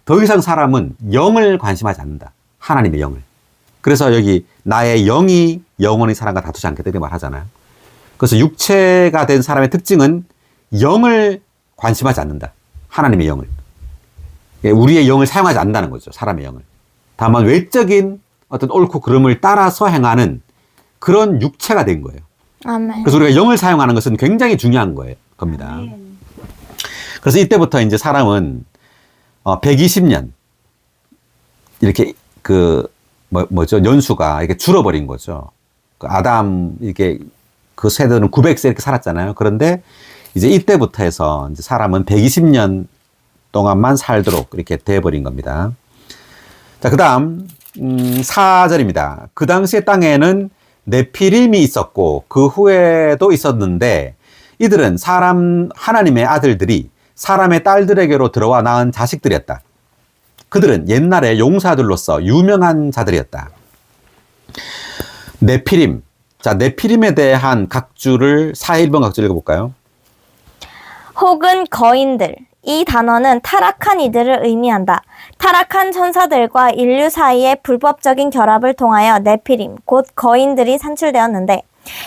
더 이상 사람은 영을 관심하지 않는다. 하나님의 영을. 그래서 여기 나의 영이 영원히 사람과 다투지 않겠다 이렇게 말하잖아요. 그래서 육체가 된 사람의 특징은 영을 관심하지 않는다. 하나님의 영을. 우리의 영을 사용하지 않는다는 거죠. 사람의 영을. 다만 외적인 어떤 옳고 그름을 따라서 행하는 그런 육체가 된 거예요. 아멘. 그래서 우리가 영을 사용하는 것은 굉장히 중요한 겁니다. 그래서 이때부터 이제 사람은 120년 이렇게 뭐죠? 연수가 이렇게 줄어버린 거죠. 그 아담 이렇게 그 세대는 900세 이렇게 살았잖아요. 그런데 이제 이때부터 해서 이제 사람은 120년 동안만 살도록 이렇게 돼버린 겁니다. 자, 그 다음 4절입니다. 그 당시에 땅에는 네피림이 있었고 그 후에도 있었는데 이들은 하나님의 아들들이 사람의 딸들에게로 들어와 낳은 자식들이었다. 그들은 옛날에 용사들로서 유명한 자들이었다. 네피림. 자, 네피림에 대한 각주를 1번 각주 읽어볼까요? 혹은 거인들. 이 단어는 타락한 이들을 의미한다. 타락한 천사들과 인류 사이의 불법적인 결합을 통하여 네피림, 곧 거인들이 산출되었는데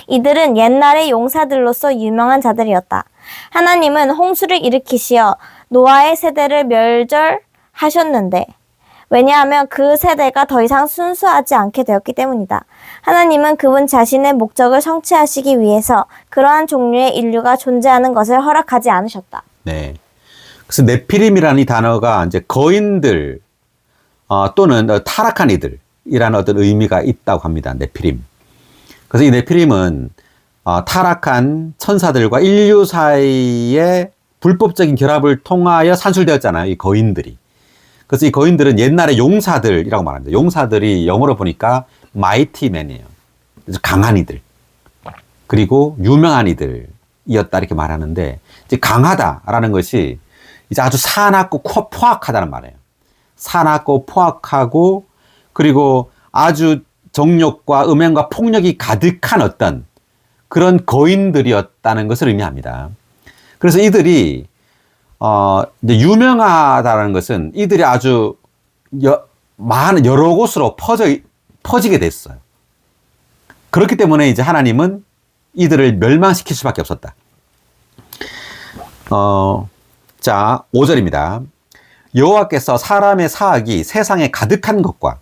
이들은 옛날의 용사들로서 유명한 자들이었다. 하나님은 홍수를 일으키시어 노아의 세대를 멸절하셨는데 왜냐하면 그 세대가 더 이상 순수하지 않게 되었기 때문이다. 하나님은 그분 자신의 목적을 성취하시기 위해서 그러한 종류의 인류가 존재하는 것을 허락하지 않으셨다. 네. 그래서 네피림이라는 이 단어가 이제 거인들 또는 타락한 이들이라는 어떤 의미가 있다고 합니다. 네피림. 그래서 이 네피림은 타락한 천사들과 인류 사이의 불법적인 결합을 통하여 산출되었잖아요. 이 거인들이. 그래서 이 거인들은 옛날에 용사들이라고 말합니다. 용사들이 영어로 보니까 mighty men이에요. 강한 이들. 그리고 유명한 이들이었다 이렇게 말하는데 이제 강하다라는 것이 이제 아주 사납고 포악하다는 말이에요. 사납고 포악하고 그리고 아주 정욕과 음행과 폭력이 가득한 어떤 그런 거인들이었다는 것을 의미합니다. 그래서 이들이 이제 유명하다는 것은 이들이 아주 여러 곳으로 퍼지게 됐어요. 그렇기 때문에 이제 하나님은 이들을 멸망시킬 수밖에 없었다. 자, 5절입니다. 여호와께서 사람의 사악이 세상에 가득한 것과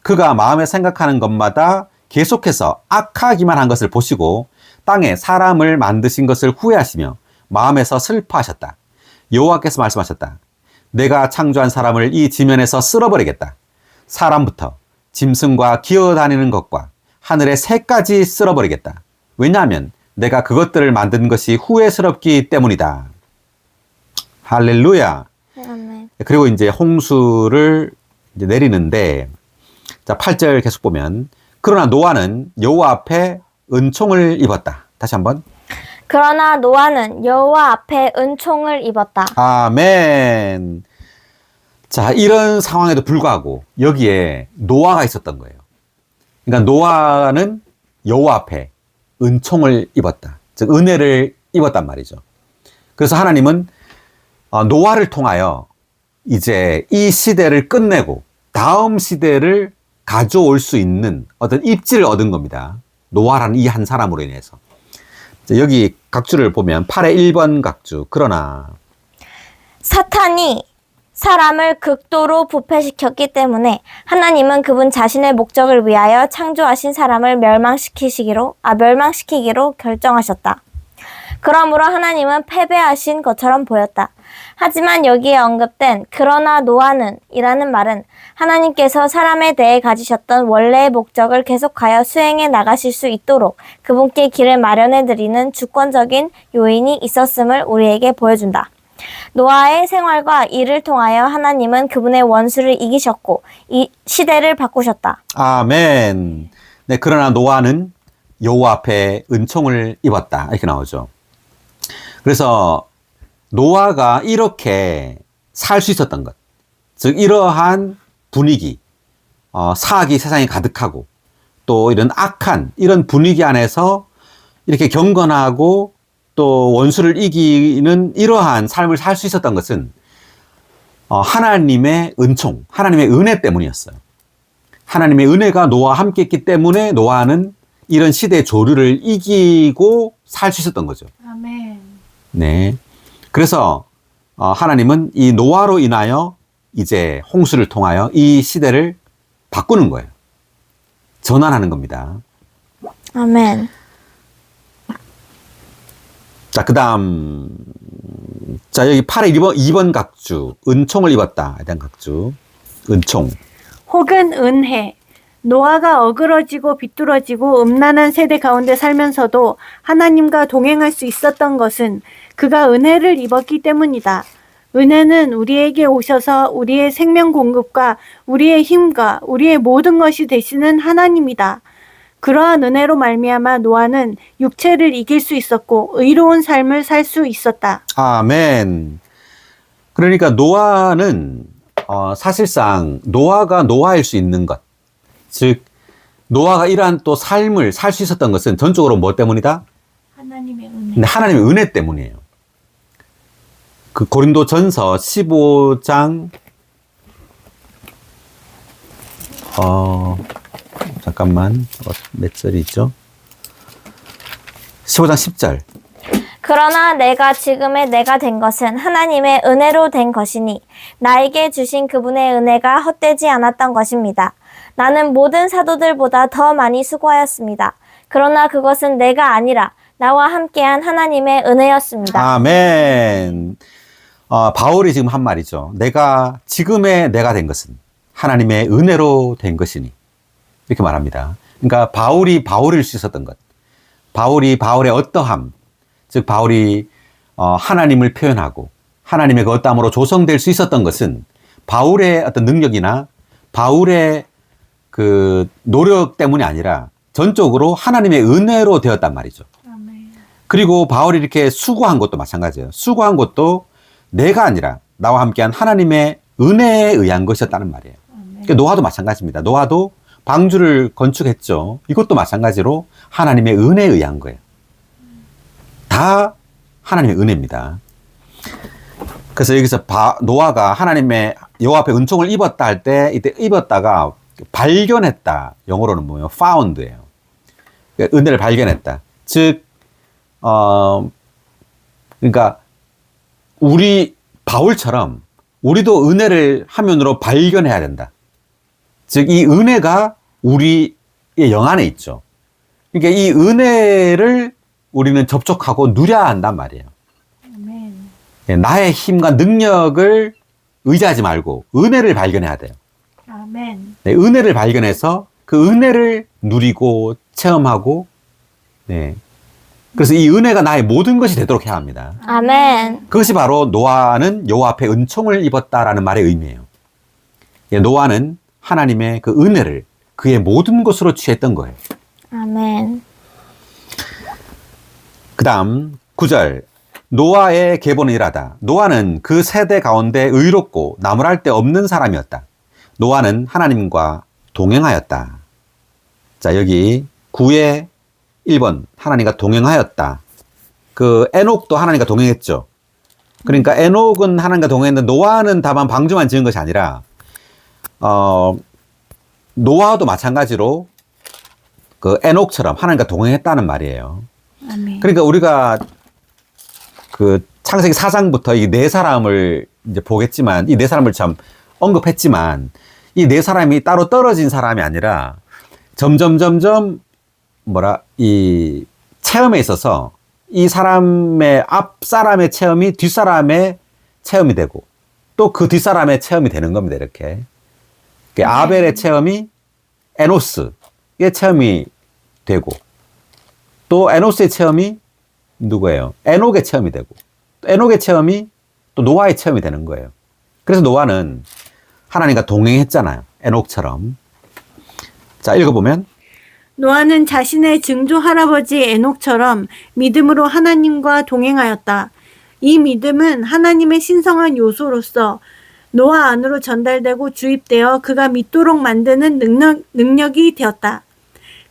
그가 마음에 생각하는 것마다 계속해서 악하기만 한 것을 보시고 땅에 사람을 만드신 것을 후회하시며 마음에서 슬퍼하셨다. 여호와께서 말씀하셨다. 내가 창조한 사람을 이 지면에서 쓸어버리겠다. 사람부터 짐승과 기어다니는 것과 하늘의 새까지 쓸어버리겠다. 왜냐하면 내가 그것들을 만든 것이 후회스럽기 때문이다. 할렐루야. 아멘. 그리고 이제 홍수를 이제 내리는데, 자, 8절 계속 보면, 그러나 노아는 여호와 앞에 은총을 입었다. 다시 한번. 그러나 노아는 여호와 앞에 은총을 입었다. 아멘. 자, 이런 상황에도 불구하고 여기에 노아가 있었던 거예요. 그러니까 노아는 여호와 앞에 은총을 입었다. 즉 은혜를 입었단 말이죠. 그래서 하나님은 노아를 통하여 이제 이 시대를 끝내고 다음 시대를 가져올 수 있는 어떤 입지를 얻은 겁니다. 노아라는 이 한 사람으로 인해서. 여기 각주를 보면 8의 1번 각주. 그러나 사탄이 사람을 극도로 부패시켰기 때문에 하나님은 그분 자신의 목적을 위하여 창조하신 사람을 멸망시키기로 결정하셨다. 그러므로 하나님은 패배하신 것처럼 보였다. 하지만 여기에 언급된 그러나 노아는 이라는 말은 하나님께서 사람에 대해 가지셨던 원래의 목적을 계속하여 수행해 나가실 수 있도록 그분께 길을 마련해 드리는 주권적인 요인이 있었음을 우리에게 보여준다. 노아의 생활과 일을 통하여 하나님은 그분의 원수를 이기셨고 이 시대를 바꾸셨다. 아멘. 네, 그러나 노아는 여호와 앞에 은총을 입었다. 이렇게 나오죠. 그래서 노아가 이렇게 살 수 있었던 것, 즉 이러한 분위기, 사악이 세상에 가득하고 또 이런 악한 이런 분위기 안에서 이렇게 경건하고 또 원수를 이기는 이러한 삶을 살 수 있었던 것은 하나님의 은총, 하나님의 은혜 때문이었어요. 하나님의 은혜가 노아와 함께 했기 때문에 노아는 이런 시대의 조류를 이기고 살 수 있었던 거죠. 아멘. 네. 그래서 하나님은 이 노아로 인하여 이제 홍수를 통하여 이 시대를 바꾸는 거예요. 전환하는 겁니다. 아멘. 자, 그 다음. 자, 여기 8의 2번 각주. 은총을 입었다. 일단 각주. 은총. 혹은 은혜. 노아가 어그러지고 비뚤어지고 음란한 세대 가운데 살면서도 하나님과 동행할 수 있었던 것은 그가 은혜를 입었기 때문이다. 은혜는 우리에게 오셔서 우리의 생명 공급과 우리의 힘과 우리의 모든 것이 되시는 하나님이다. 그러한 은혜로 말미암아 노아는 육체를 이길 수 있었고 의로운 삶을 살 수 있었다. 아멘. 그러니까 노아는 사실상 노아가 노아일 수 있는 것, 즉 노아가 이러한 또 삶을 살 수 있었던 것은 전적으로 뭐 때문이다? 하나님의 은혜. 하나님의 은혜 때문이에요. 그 고린도전서 15장 잠깐만 몇 절이죠? 15장 10절. 그러나 내가 지금의 내가 된 것은 하나님의 은혜로 된 것이니 나에게 주신 그분의 은혜가 헛되지 않았던 것입니다. 나는 모든 사도들보다 더 많이 수고하였습니다. 그러나 그것은 내가 아니라 나와 함께한 하나님의 은혜였습니다. 아멘. 바울이 지금 한 말이죠. 내가 지금의 내가 된 것은 하나님의 은혜로 된 것이니 이렇게 말합니다. 그러니까 바울이 바울일 수 있었던 것, 바울이 바울의 어떠함, 즉 바울이 하나님을 표현하고 하나님의 그 어떠함으로 조성될 수 있었던 것은 바울의 어떤 능력이나 바울의 그 노력 때문이 아니라 전적으로 하나님의 은혜로 되었단 말이죠. 아멘. 그리고 바울이 이렇게 수고한 것도 마찬가지예요. 수고한 것도 내가 아니라 나와 함께한 하나님의 은혜에 의한 것이었다는 말이에요. 그러니까 노아도 마찬가지입니다. 노아도 방주를 건축했죠. 이것도 마찬가지로 하나님의 은혜에 의한 거예요. 다 하나님의 은혜입니다. 그래서 여기서 노아가 하나님의 여호와 앞에 은총을 입었다 할 때 이때 입었다가 발견했다. 영어로는 뭐예요? found예요. 그러니까 은혜를 발견했다. 즉 그러니까 우리 바울처럼 우리도 은혜를 화면으로 발견해야 된다. 즉 이 은혜가 우리의 영 안에 있죠. 그러니까 이 은혜를 우리는 접촉하고 누려야 한단 말이에요. 아멘. 나의 힘과 능력을 의지하지 말고 은혜를 발견해야 돼요. 아멘. 네, 은혜를 발견해서 그 은혜를 누리고 체험하고, 네. 그래서 이 은혜가 나의 모든 것이 되도록 해야 합니다. 아멘. 그것이 바로 노아는 여호와 앞에 은총을 입었다라는 말의 의미예요. 노아는 하나님의 그 은혜를 그의 모든 것으로 취했던 거예요. 아멘. 그 다음 9절. 노아의 계보는 이라다. 노아는 그 세대 가운데 의롭고 나무랄 데 없는 사람이었다. 노아는 하나님과 동행하였다. 자, 여기 9의 1번 하나님과 동행하였다. 그 에녹도 하나님과 동행했죠. 그러니까 에녹은 하나님과 동행했는데 노아는 다만 방주만 지은 것이 아니라 노아도 마찬가지로 그 에녹처럼 하나님과 동행했다는 말이에요. 아멘. 그러니까 우리가 그 창세기 4장부터 이 네 사람을 이제 보겠지만 이 네 사람을 참 언급했지만 이 네 사람이 따로 떨어진 사람이 아니라 점점 이 체험에 있어서 이 사람의 앞 사람의 체험이 뒷 사람의 체험이 되고 또 그 뒷 사람의 체험이 되는 겁니다. 이렇게. 아벨의 체험이 에노스의 체험이 되고 또 에노스의 체험이 누구예요? 에녹의 체험이 되고 또 에녹의 체험이 또 노아의 체험이 되는 거예요. 그래서 노아는 하나님과 동행했잖아요. 에녹처럼. 자, 읽어보면 노아는 자신의 증조 할아버지 에녹처럼 믿음으로 하나님과 동행하였다. 이 믿음은 하나님의 신성한 요소로서 노아 안으로 전달되고 주입되어 그가 믿도록 만드는 능력이 되었다.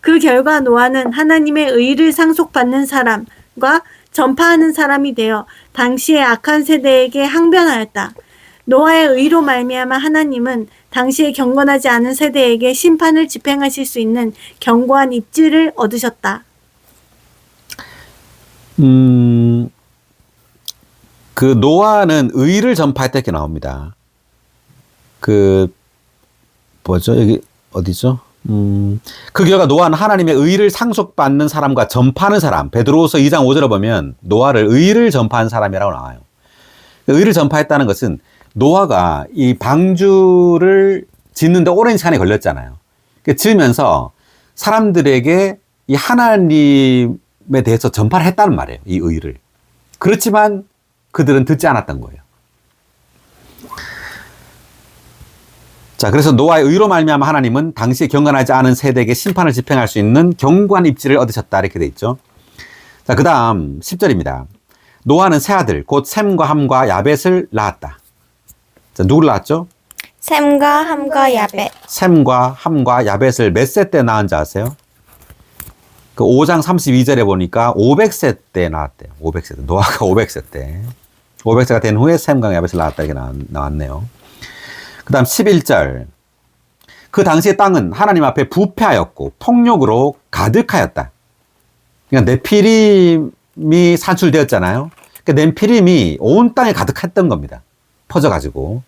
그 결과 노아는 하나님의 의를 상속받는 사람과 전파하는 사람이 되어 당시의 악한 세대에게 항변하였다. 노아의 의로 말미암아 하나님은 당시에 경건하지 않은 세대에게 심판을 집행하실 수 있는 견고한 입지를 얻으셨다. 그 노아는 의를 전파했다 이렇게 나옵니다. 뭐죠? 여기 어디죠? 그 결과 노아는 하나님의 의를 상속받는 사람과 전파하는 사람. 베드로후서 2장 5절에 보면 노아를 의를 전파한 사람이라고 나와요. 의를 전파했다는 것은 노아가 이 방주를 짓는데 오랜 시간이 걸렸잖아요. 지으면서 사람들에게 이 하나님에 대해서 전파를 했다는 말이에요. 이 의를. 그렇지만 그들은 듣지 않았던 거예요. 자, 그래서 노아의 의로 말미암아 하나님은 당시에 경건하지 않은 세대에게 심판을 집행할 수 있는 견고한 입지를 얻으셨다 이렇게 돼 있죠. 자, 그 다음 10절입니다. 노아는 세 아들 곧 셈과 함과 야벳을 낳았다. 자, 누구를 낳았죠? 셈과 함과 야벳. 셈과 함과 야벳을 몇 세 때 낳은지 아세요? 그 5장 32절에 보니까 500세 때 낳았대요. 500세 때. 노아가 500세 때. 500세가 된 후에 셈과 야벳을 낳았다 이렇게 나왔네요. 그 다음 11절. 그 당시의 땅은 하나님 앞에 부패하였고 폭력으로 가득하였다. 그러니까 네피림이 산출되었잖아요. 그러니까 네피림이 온 땅에 가득했던 겁니다. 퍼져가지고.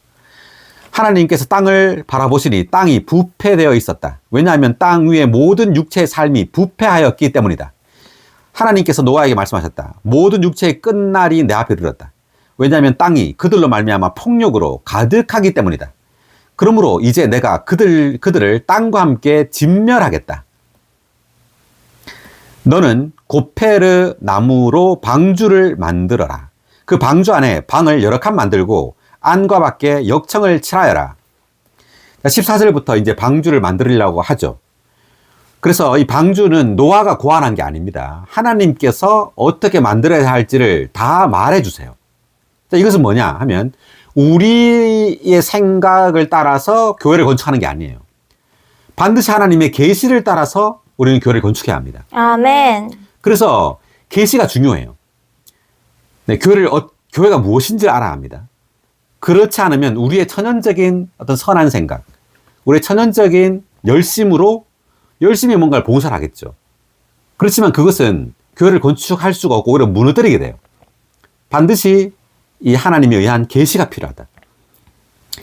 하나님께서 땅을 바라보시니 땅이 부패되어 있었다. 왜냐하면 땅 위에 모든 육체의 삶이 부패하였기 때문이다. 하나님께서 노아에게 말씀하셨다. 모든 육체의 끝날이 내 앞에 이르렀다. 왜냐하면 땅이 그들로 말미암아 폭력으로 가득하기 때문이다. 그러므로 이제 내가 그들을 땅과 함께 진멸하겠다. 너는 고페르 나무로 방주를 만들어라. 그 방주 안에 방을 여러 칸 만들고 안과 밖에 역청을 칠하여라. 14절부터 이제 방주를 만들려고 하죠. 그래서 이 방주는 노아가 고안한 게 아닙니다. 하나님께서 어떻게 만들어야 할지를 다 말해 주세요. 자, 이것은 뭐냐 하면 우리의 생각을 따라서 교회를 건축하는 게 아니에요. 반드시 하나님의 계시를 따라서 우리는 교회를 건축해야 합니다. 아멘. 그래서 계시가 중요해요. 네, 교회가 무엇인지 알아야 합니다. 그렇지 않으면 우리의 천연적인 어떤 선한 생각, 우리의 천연적인 열심으로 열심히 뭔가를 봉사를 하겠죠. 그렇지만 그것은 교회를 건축할 수가 없고 오히려 무너뜨리게 돼요. 반드시 이 하나님에 의한 계시가 필요하다.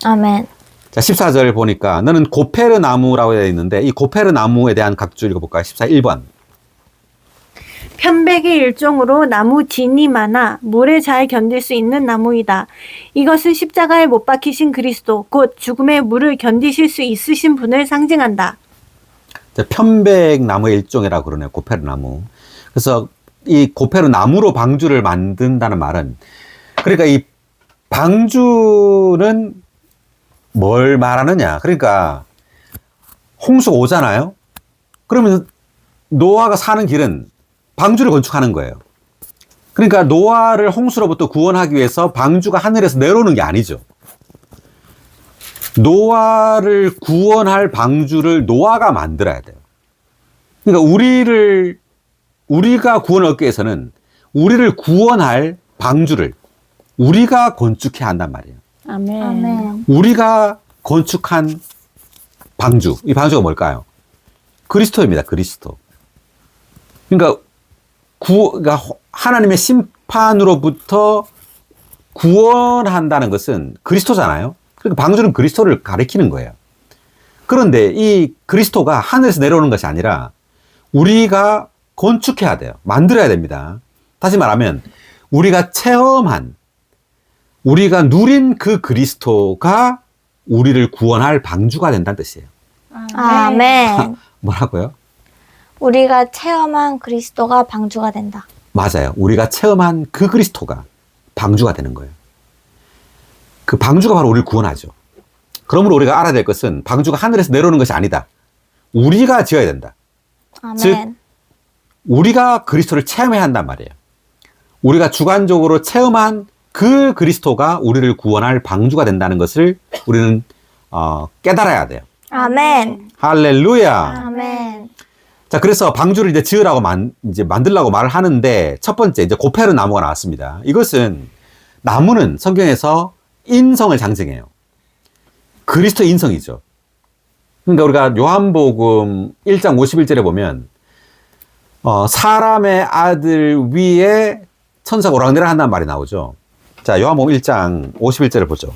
아멘. 자, 14절 보니까 너는 고페르 나무라고 되어 있는데 이 고페르 나무에 대한 각주 읽어볼까요? 14, 1번. 편백의 일종으로 나무 진이 많아 물에 잘 견딜 수 있는 나무이다. 이것은 십자가에 못 박히신 그리스도 곧 죽음의 물을 견디실 수 있으신 분을 상징한다. 자, 편백 나무의 일종이라고 그러네요. 고페르 나무. 그래서 이 고페르 나무로 방주를 만든다는 말은 그러니까 이 방주는 뭘 말하느냐. 그러니까 홍수가 오잖아요. 그러면 노아가 사는 길은 방주를 건축하는 거예요. 그러니까 노아를 홍수로부터 구원하기 위해서 방주가 하늘에서 내려오는 게 아니죠. 노아를 구원할 방주를 노아가 만들어야 돼요. 그러니까 우리가 구원을 얻기 위해서는 우리를 구원할 방주를 우리가 건축해야 한단 말이에요. 아멘. 아멘. 우리가 건축한 방주, 이 방주가 뭘까요? 그리스도입니다. 그리스도. 그러니까 하나님의 심판으로부터 구원한다는 것은 그리스도잖아요. 그러니까 방주는 그리스도를 가리키는 거예요. 그런데 이 그리스도가 하늘에서 내려오는 것이 아니라 우리가 건축해야 돼요. 만들어야 됩니다. 다시 말하면 우리가 체험한, 우리가 누린 그 그리스도가 우리를 구원할 방주가 된다는 뜻이에요. 아멘. 뭐라고요? 우리가 체험한 그리스도가 방주가 된다. 맞아요. 우리가 체험한 그 그리스도가 방주가 되는 거예요. 그 방주가 바로 우리를 구원하죠. 그러므로 우리가 알아야 될 것은 방주가 하늘에서 내려오는 것이 아니다. 우리가 지어야 된다. 아멘. 즉, 우리가 그리스도를 체험해야 한단 말이에요. 우리가 주관적으로 체험한 그 그리스도가 우리를 구원할 방주가 된다는 것을 우리는 깨달아야 돼요. 아멘. 할렐루야. 아멘. 자, 그래서 방주를 이제 지으라고 이제 만들라고 말을 하는데 첫 번째 이제 고페르 나무가 나왔습니다. 이것은 나무는 성경에서 인성을 상징해요. 그리스도의 인성이죠. 그러니까 우리가 요한복음 1장 51절에 보면 사람의 아들 위에 천사가 오락내락 한다는 말이 나오죠. 자, 요한복음 1장 51절을 보죠.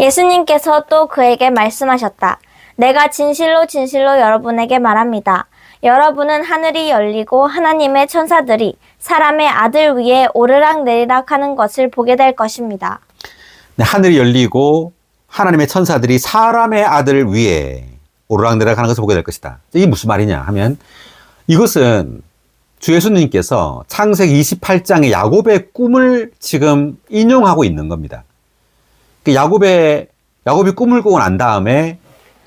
예수님께서 또 그에게 말씀하셨다. 내가 진실로 진실로 여러분에게 말합니다. 여러분은 하늘이 열리고 하나님의 천사들이 사람의 아들 위에 오르락 내리락 하는 것을 보게 될 것입니다. 네, 하늘이 열리고 하나님의 천사들이 사람의 아들 위에 오르락내리락 하는 것을 보게 될 것이다. 이게 무슨 말이냐 하면 이것은 주 예수님께서 창세기 28장의 야곱의 꿈을 지금 인용하고 있는 겁니다. 야곱이 꿈을 꾸고 난 다음에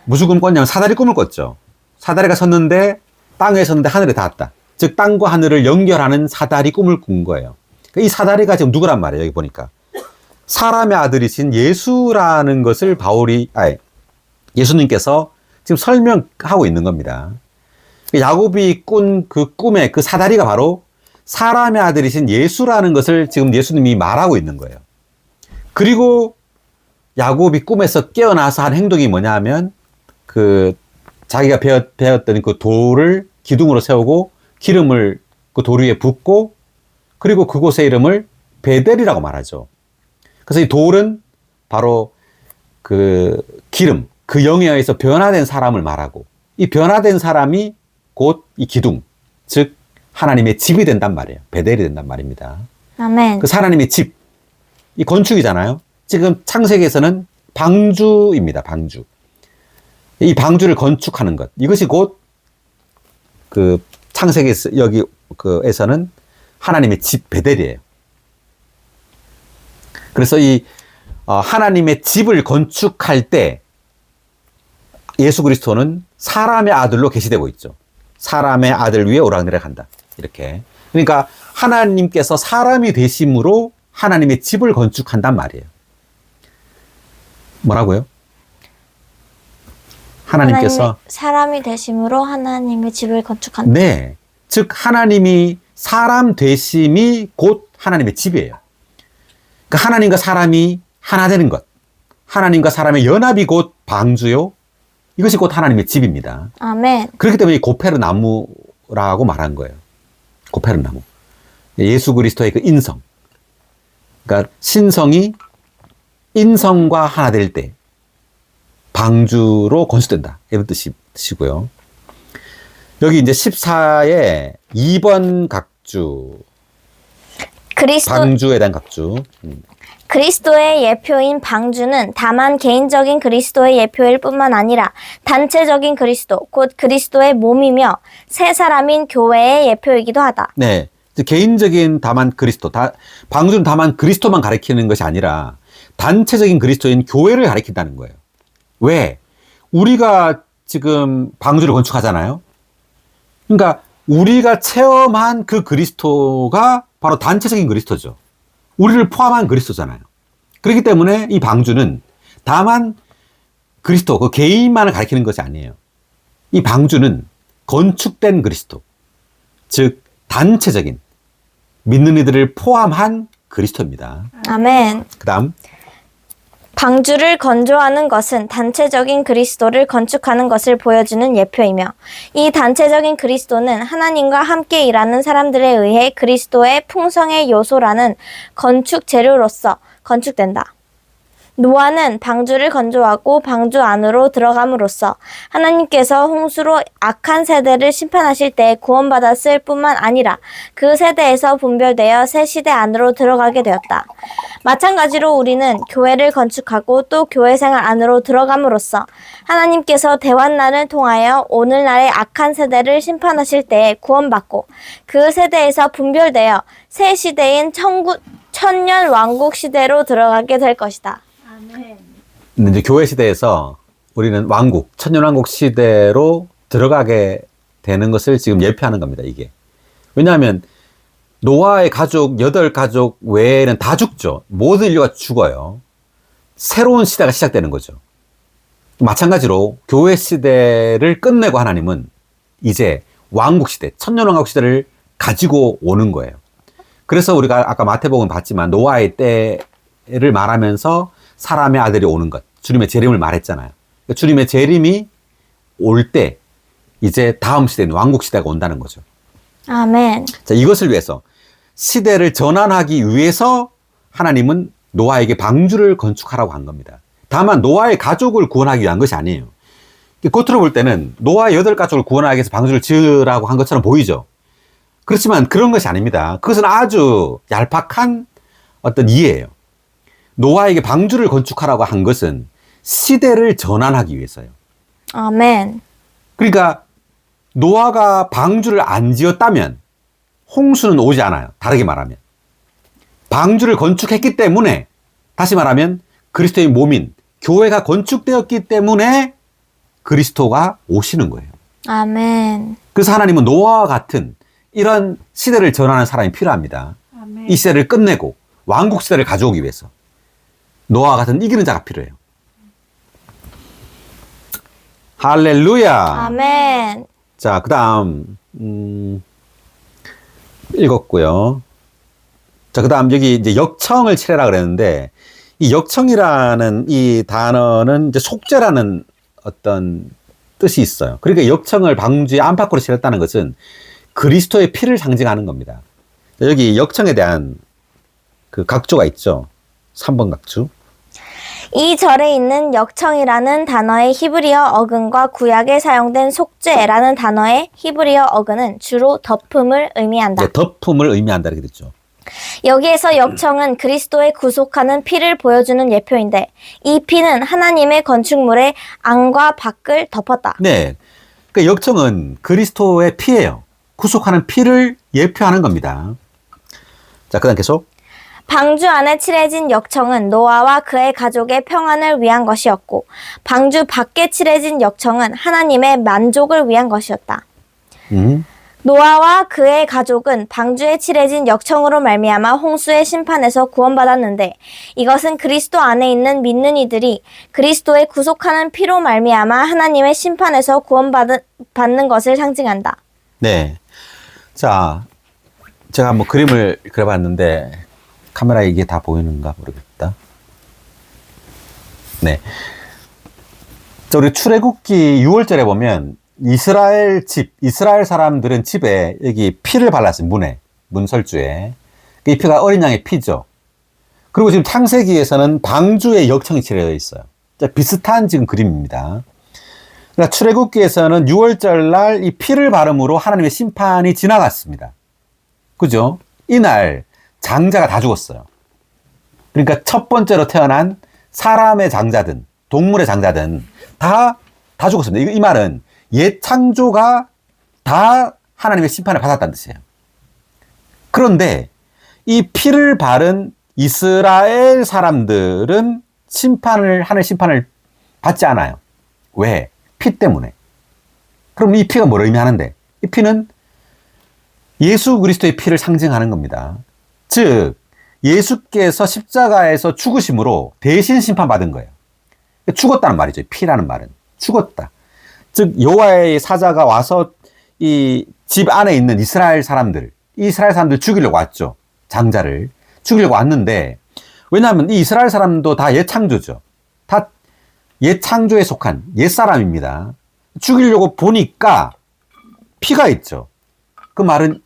무슨 꿈을 꿨냐면 사다리 꿈을 꿨죠. 사다리가 섰는데 땅에 섰는데 하늘에 닿았다. 즉 땅과 하늘을 연결하는 사다리 꿈을 꾼 거예요. 이 사다리가 지금 누구란 말이에요. 여기 보니까 사람의 아들이신 예수라는 것을 예수님께서 지금 설명하고 있는 겁니다. 야곱이 꾼 그 꿈의 그 사다리가 바로 사람의 아들이신 예수라는 것을 지금 예수님이 말하고 있는 거예요. 그리고 야곱이 꿈에서 깨어나서 한 행동이 뭐냐 하면 그 자기가 배웠던 그 돌을 기둥으로 세우고 기름을 그 돌 위에 붓고 그리고 그곳의 이름을 베델이라고 말하죠. 그래서 이 돌은 바로 그 기름, 그 영에 의해서 변화된 사람을 말하고 이 변화된 사람이 곧 이 기둥, 즉 하나님의 집이 된단 말이에요. 베델이 된단 말입니다. 아멘. 그 하나님의 집, 이 건축이잖아요. 지금 창세기에서는 방주입니다. 방주. 이 방주를 건축하는 것. 이것이 곧 그 창세기에서 여기 그에서는 하나님의 집 베델이에요. 그래서 이 하나님의 집을 건축할 때 예수 그리스도는 사람의 아들로 계시되고 있죠. 사람의 아들 위에 오락내락 한다. 이렇게. 그러니까 하나님께서 사람이 되심으로 하나님의 집을 건축한단 말이에요. 뭐라고요? 하나님께서 사람이 되심으로 하나님의 집을 건축한다. 네. 즉 하나님이 사람 되심이 곧 하나님의 집이에요. 그러니까 하나님과 사람이 하나 되는 것. 하나님과 사람의 연합이 곧 방주요. 이것이 곧 하나님의 집입니다. 아멘. 그렇기 때문에 고페르 나무라고 말한 거예요. 고페르 나무. 예수 그리스도의 그 인성. 그러니까 신성이 인성과 하나 될 때 방주로 건축된다. 이런 뜻이고요. 여기 이제 14에 2번 각주. 방주에 대한 각주. 그리스도의 예표인 방주는 다만 개인적인 그리스도의 예표일 뿐만 아니라 단체적인 그리스도, 곧 그리스도의 몸이며 세 사람인 교회의 예표이기도 하다. 네. 개인적인 다만 그리스도, 방주는 다만 그리스도만 가리키는 것이 아니라 단체적인 그리스도인 교회를 가리킨다는 거예요. 왜? 우리가 지금 방주를 건축하잖아요. 그러니까 우리가 체험한 그 그리스도가 바로 단체적인 그리스도죠. 우리를 포함한 그리스도잖아요. 그렇기 때문에 이 방주는 다만 그리스도, 그 개인만을 가리키는 것이 아니에요. 이 방주는 건축된 그리스도, 즉 단체적인 믿는 이들을 포함한 그리스도입니다. 아멘. 그 다음 방주를 건조하는 것은 단체적인 그리스도를 건축하는 것을 보여주는 예표이며 이 단체적인 그리스도는 하나님과 함께 일하는 사람들에 의해 그리스도의 풍성의 요소라는 건축 재료로서 건축된다. 노아는 방주를 건조하고 방주 안으로 들어감으로써 하나님께서 홍수로 악한 세대를 심판하실 때 구원받았을 뿐만 아니라 그 세대에서 분별되어 새 시대 안으로 들어가게 되었다. 마찬가지로 우리는 교회를 건축하고 또 교회 생활 안으로 들어감으로써 하나님께서 대환난을 통하여 오늘날의 악한 세대를 심판하실 때 구원받고 그 세대에서 분별되어 새 시대인 천년 왕국 시대로 들어가게 될 것이다. 아멘. 근데 이제 교회 시대에서 우리는 왕국, 천년왕국 시대로 들어가게 되는 것을 지금 예표하는 겁니다, 이게. 왜냐하면 노아의 가족, 8가족 외에는 다 죽죠. 모든 인류가 죽어요. 새로운 시대가 시작되는 거죠. 마찬가지로 교회 시대를 끝내고 하나님은 이제 왕국 시대, 천년왕국 시대를 가지고 오는 거예요. 그래서 우리가 아까 마태복음 봤지만 노아의 때를 말하면서 사람의 아들이 오는 것, 주님의 재림을 말했잖아요. 그러니까 주님의 재림이 올 때 이제 다음 시대는 왕국 시대가 온다는 거죠. 아멘. 자, 이것을 위해서 시대를 전환하기 위해서 하나님은 노아에게 방주를 건축하라고 한 겁니다. 다만 노아의 가족을 구원하기 위한 것이 아니에요. 겉으로 볼 때는 노아의 8가족을 구원하기 위해서 방주를 지으라고 한 것처럼 보이죠. 그렇지만 그런 것이 아닙니다. 그것은 아주 얄팍한 어떤 이해예요. 노아에게 방주를 건축하라고 한 것은 시대를 전환하기 위해서요. 아멘. 그러니까 노아가 방주를 안 지었다면 홍수는 오지 않아요. 다르게 말하면. 방주를 건축했기 때문에, 다시 말하면 그리스도의 몸인 교회가 건축되었기 때문에 그리스도가 오시는 거예요. 아멘. 그래서 하나님은 노아와 같은 이런 시대를 전환하는 사람이 필요합니다. 아멘. 이 시대를 끝내고 왕국 시대를 가져오기 위해서 노아와 같은 이기는 자가 필요해요. 할렐루야. 아멘. 자, 그 다음 읽었고요. 자, 그 다음 여기 이제 역청을 치래라 그랬는데, 이 역청이라는 이 단어는 이제 속죄라는 어떤 뜻이 있어요. 그러니까 역청을 방주의 안팎으로 치렀다는 것은 그리스도의 피를 상징하는 겁니다. 자, 여기 역청에 대한 그 각조가 있죠. 3번 각주. 이 절에 있는 역청이라는 단어의 히브리어 어근과 구약에 사용된 속죄라는 단어의 히브리어 어근은 주로 덮음을 의미한다. 네, 덮음을 의미한다 이렇게 됐죠. 여기에서 역청은 그리스도의 구속하는 피를 보여주는 예표인데 이 피는 하나님의 건축물의 안과 밖을 덮었다. 네. 그 역청은 그리스도의 피예요. 구속하는 피를 예표하는 겁니다. 자, 그 다음 계속. 방주 안에 칠해진 역청은 노아와 그의 가족의 평안을 위한 것이었고 방주 밖에 칠해진 역청은 하나님의 만족을 위한 것이었다. 노아와 그의 가족은 방주에 칠해진 역청으로 말미암아 홍수의 심판에서 구원받았는데 이것은 그리스도 안에 있는 믿는 이들이 그리스도의 구속하는 피로 말미암아 하나님의 심판에서 구원받는 것을 상징한다. 네. 자, 제가 한번 그림을 그려봤는데 카메라에 이게 다 보이는가 모르겠다. 네. 자, 우리 출애굽기 6월절에 보면 이스라엘 사람들은 집에 여기 피를 발랐어요. 문설주에. 이 피가 어린 양의 피죠. 그리고 지금 창세기에서는 방주에 역청이 칠해져 있어요. 자, 비슷한 지금 그림입니다. 그러니까 출애굽기에서는 6월절 날 이 피를 바름으로 하나님의 심판이 지나갔습니다. 그죠? 이날 장자가 다 죽었어요. 그러니까 첫 번째로 태어난 사람의 장자든 동물의 장자든 다 죽었습니다. 이 말은 옛 창조가 다 하나님의 심판을 받았다는 뜻이에요. 그런데 이 피를 바른 이스라엘 사람들은 하늘 심판을 받지 않아요. 왜? 피 때문에. 그럼 이 피가 뭘 의미하는데? 이 피는 예수 그리스도의 피를 상징하는 겁니다. 즉 예수께서 십자가에서 죽으심으로 대신 심판받은 거예요. 죽었다는 말이죠. 피라는 말은. 죽었다. 즉 여호와의 사자가 와서 이 집 안에 있는 이스라엘 사람들 죽이려고 왔죠. 장자를 죽이려고 왔는데, 왜냐하면 이 이스라엘 사람도 다 옛 창조죠. 다 옛 창조에 속한 옛 사람입니다. 죽이려고 보니까 피가 있죠. 그 말은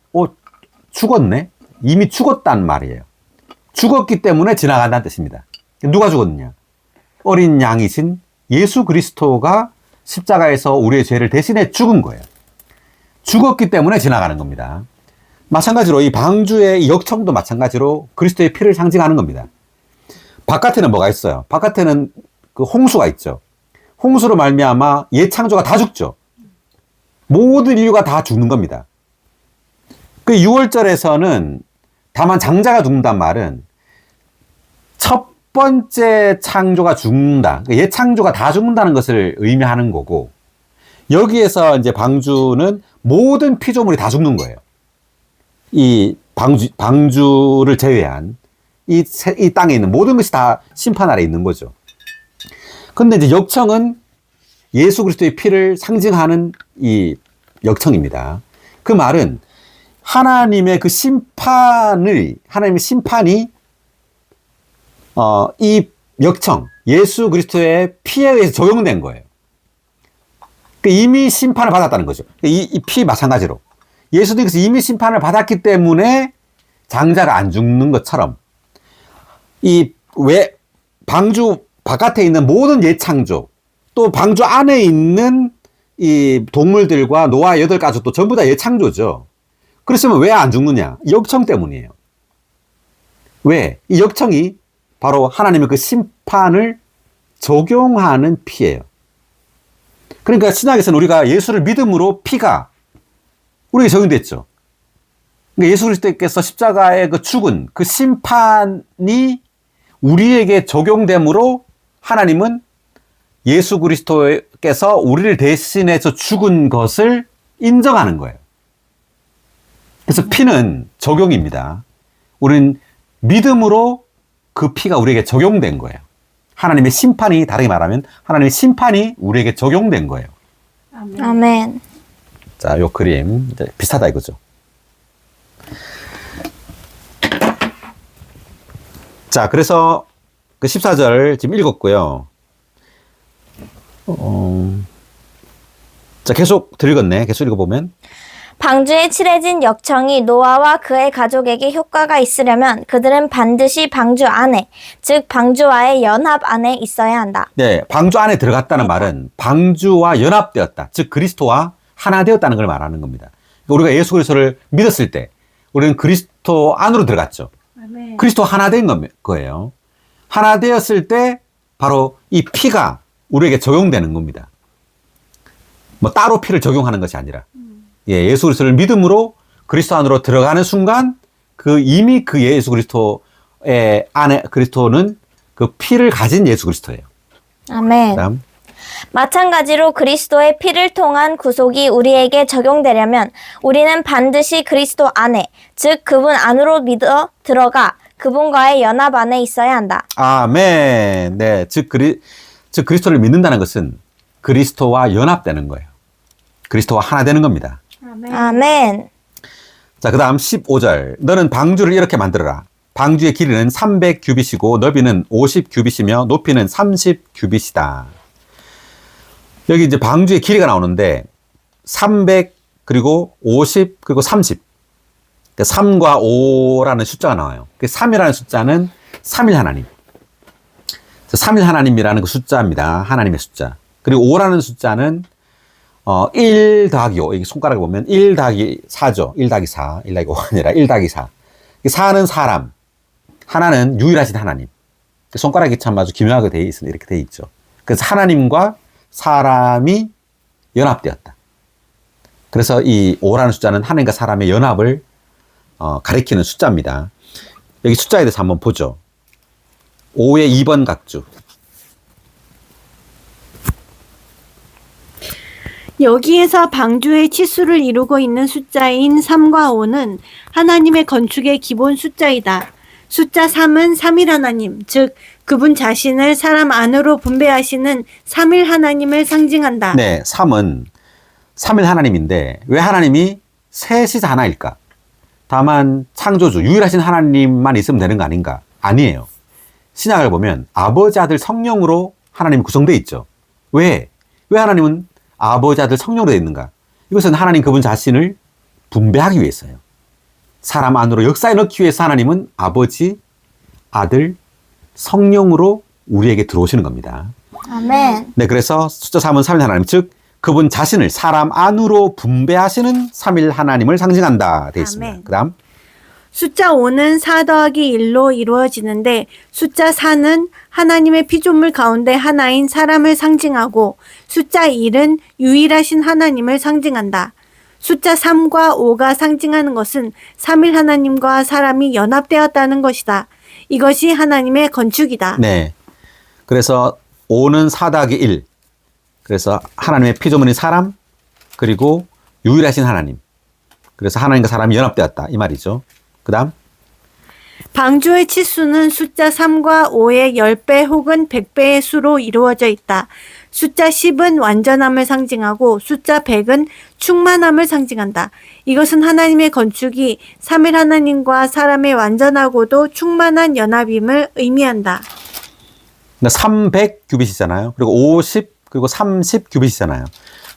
죽었네? 이미 죽었단 말이에요. 죽었기 때문에 지나간다는 뜻입니다. 누가 죽었느냐? 어린 양이신 예수 그리스도가 십자가에서 우리의 죄를 대신해 죽은 거예요. 죽었기 때문에 지나가는 겁니다. 마찬가지로 이 방주의 이 역청도 마찬가지로 그리스도의 피를 상징하는 겁니다. 바깥에는 뭐가 있어요? 바깥에는 그 홍수가 있죠. 홍수로 말미암아 예창조가 다 죽죠. 모든 인류가 다 죽는 겁니다. 그 6월절에서는 다만 장자가 죽는단 말은 첫 번째 창조가 죽는다. 예창조가 다 죽는다는 것을 의미하는 거고, 여기에서 이제 방주는 모든 피조물이 다 죽는 거예요. 이 방주를 제외한 이 땅에 있는 모든 것이 다 심판 아래 있는 거죠. 근데 이제 역청은 예수 그리스도의 피를 상징하는 이 역청입니다. 그 말은 하나님의 그 하나님의 심판이 이 역청, 예수 그리스도의 피에 의해서 적용된 거예요. 이미 심판을 받았다는 거죠. 이 피 마찬가지로. 예수님께서 이미 심판을 받았기 때문에 장자가 안 죽는 것처럼, 방주 바깥에 있는 모든 예창조, 또 방주 안에 있는 이 동물들과 노아 8가족도 전부 다 예창조죠. 그랬으면 왜 안 죽느냐? 역청 때문이에요. 왜? 이 역청이 바로 하나님의 그 심판을 적용하는 피예요. 그러니까 신약에서는 우리가 예수를 믿음으로 피가 우리에게 적용됐죠. 그러니까 예수 그리스도께서 십자가에 그 죽은 그 심판이 우리에게 적용됨으로 하나님은 예수 그리스도께서 우리를 대신해서 죽은 것을 인정하는 거예요. 그래서 피는 적용입니다. 우리는 믿음으로 그 피가 우리에게 적용된 거예요. 하나님의 심판이, 다르게 말하면 하나님의 심판이 우리에게 적용된 거예요. 아멘. 자, 요 그림 이제 비슷하다 이거죠. 자, 그래서 그 14절 지금 읽었고요. 자, 계속 읽었네. 계속 읽어보면. 방주에 칠해진 역청이 노아와 그의 가족에게 효과가 있으려면 그들은 반드시 방주 안에, 즉 방주와의 연합 안에 있어야 한다. 네, 방주 안에 들어갔다는 말은 방주와 연합되었다. 즉 그리스도와 하나 되었다는 걸 말하는 겁니다. 우리가 예수 그리스도를 믿었을 때 우리는 그리스도 안으로 들어갔죠. 아멘. 그리스도 하나 된 거예요. 하나 되었을 때 바로 이 피가 우리에게 적용되는 겁니다. 뭐 따로 피를 적용하는 것이 아니라, 예수 그리스도를 믿음으로 그리스도 안으로 들어가는 순간 이미 그 예수 그리스도의 안에, 그리스도는 그 피를 가진 예수 그리스도예요. 아멘. 그다음. 마찬가지로 그리스도의 피를 통한 구속이 우리에게 적용되려면 우리는 반드시 그리스도 안에, 즉 그분 안으로 믿어 들어가 그분과의 연합 안에 있어야 한다. 아멘. 네, 즉 그리스도를 믿는다는 것은 그리스도와 연합되는 거예요. 그리스도와 하나 되는 겁니다. 아멘. 아멘. 자, 그 다음 15절. 너는 방주를 이렇게 만들어라. 방주의 길이는 300규빗이고 너비는 50규빗이며 높이는 30규빗이다. 여기 이제 방주의 길이가 나오는데 300 그리고 50 그리고 30. 3과 5라는 숫자가 나와요. 3이라는 숫자는 3일 하나님. 3일 하나님이라는 그 숫자입니다. 하나님의 숫자. 그리고 5라는 숫자는 1 더하기 5. 여기 손가락을 보면 1 더하기 4죠. 1 더하기 4. 1 더하기 5가 아니라 1 더하기 4. 4는 사람. 하나는 유일하신 하나님. 손가락이 참 아주 기묘하게 이렇게 돼 있죠. 그래서 하나님과 사람이 연합되었다. 그래서 이 5라는 숫자는 하나님과 사람의 연합을 가리키는 숫자입니다. 여기 숫자에 대해서 한번 보죠. 5의 2번 각주. 여기에서 방주의 치수를 이루고 있는 숫자인 3과 5는 하나님의 건축의 기본 숫자이다. 숫자 3은 3일 하나님, 즉 그분 자신을 사람 안으로 분배하시는 3일 하나님을 상징한다. 네, 3은 3일 하나님인데 왜 하나님이 셋이서 하나일까? 다만 창조주, 유일하신 하나님만 있으면 되는 거 아닌가? 아니에요. 신약을 보면 아버지, 아들, 성령으로 하나님이 구성되어 있죠. 왜 하나님은 아버지, 아들, 성령으로 되어 있는가? 이것은 하나님 그분 자신을 분배하기 위해서요. 사람 안으로 역사에 넣기 위해서 하나님은 아버지, 아들, 성령으로 우리에게 들어오시는 겁니다. 아멘. 네, 그래서 숫자 3은 삼일 하나님, 즉 그분 자신을 사람 안으로 분배하시는 삼일 하나님을 상징한다 되어 있습니다. 아멘. 그다음 숫자 5는 4 더하기 1로 이루어지는데 숫자 4는 하나님의 피조물 가운데 하나인 사람을 상징하고 숫자 1은 유일하신 하나님을 상징한다. 숫자 3과 5가 상징하는 것은 삼일 하나님과 사람이 연합되었다는 것이다. 이것이 하나님의 건축이다. 네, 그래서 5는 4 더하기 1. 그래서 하나님의 피조물인 사람, 그리고 유일하신 하나님. 그래서 하나님과 사람이 연합되었다 이 말이죠. 그 다음 방주의 치수는 숫자 3과 5의 10배 혹은 100배의 수로 이루어져 있다. 숫자 10은 완전함을 상징하고 숫자 100은 충만함을 상징한다. 이것은 하나님의 건축이 삼일 하나님과 사람의 완전하고도 충만한 연합임을 의미한다. 300 규빗이잖아요. 그리고 50 그리고 30 규빗이잖아요.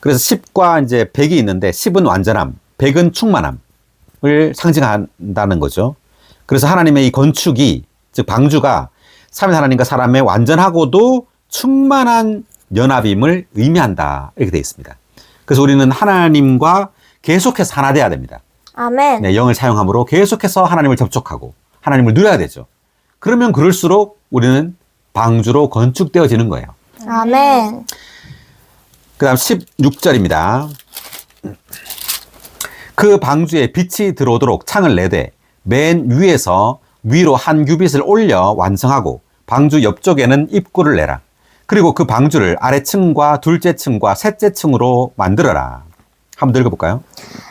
그래서 10과 이제 100이 있는데 10은 완전함, 100은 충만함을 상징한다는 거죠. 그래서 하나님의 이 건축이, 즉 방주가 삼위 하나님과 사람의 완전하고도 충만한 연합임을 의미한다 이렇게 되어 있습니다. 그래서 우리는 하나님과 계속해서 하나 돼야 됩니다. 아멘. 네, 영을 사용함으로 계속해서 하나님을 접촉하고 하나님을 누려야 되죠. 그러면 그럴수록 우리는 방주로 건축되어지는 거예요. 아멘. 그 다음 16절입니다. 그 방주에 빛이 들어오도록 창을 내되 맨 위에서 위로 한 규빗을 올려 완성하고 방주 옆쪽에는 입구를 내라. 그리고 그 방주를 아래층과 둘째 층과 셋째 층으로 만들어라. 한번 읽어볼까요?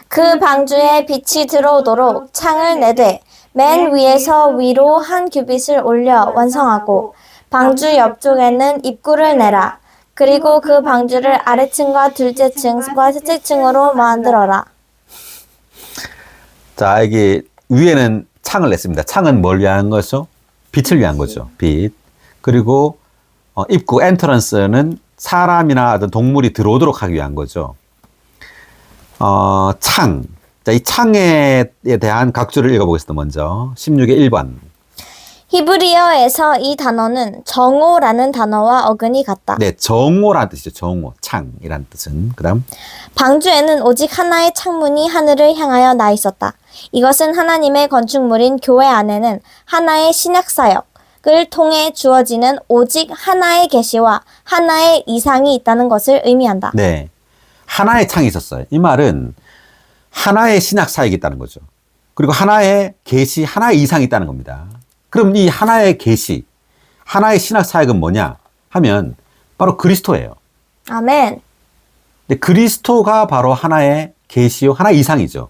그 방주에 빛이 들어오도록 창을 내되 맨 위에서 위로 한 규빗을 올려 완성하고 방주 옆쪽에는 입구를 내라. 그리고 그 방주를 아래층과 둘째 층과 셋째 층으로 만들어라. 자, 여기 위에는 창을 냈습니다. 창은 뭘 위한 거죠? 빛을 위한 거죠. 빛. 그리고 입구, 엔터런스는 사람이나 어떤 동물이 들어오도록 하기 위한 거죠. 창. 자, 이 창에 대한 각주를 읽어보겠습니다. 먼저 16의 1번. 히브리어에서 이 단어는 정오라는 단어와 어근이 같다. 네, 정오라는 뜻이죠. 정오, 창이라는 뜻은. 그 다음 방주에는 오직 하나의 창문이 하늘을 향하여 나 있었다. 이것은 하나님의 건축물인 교회 안에는 하나의 신약사역을 통해 주어지는 오직 하나의 계시와 하나의 이상이 있다는 것을 의미한다. 네, 하나의 창이 있었어요. 이 말은 하나의 신약 사역이 있다는 거죠. 그리고 하나의 계시, 하나의 이상이 있다는 겁니다. 그럼 이 하나의 계시, 하나의 신학 사역은 뭐냐 하면 바로 그리스도예요. 아멘. 근데 그리스도가 바로 하나의 계시요, 하나의 이상이죠.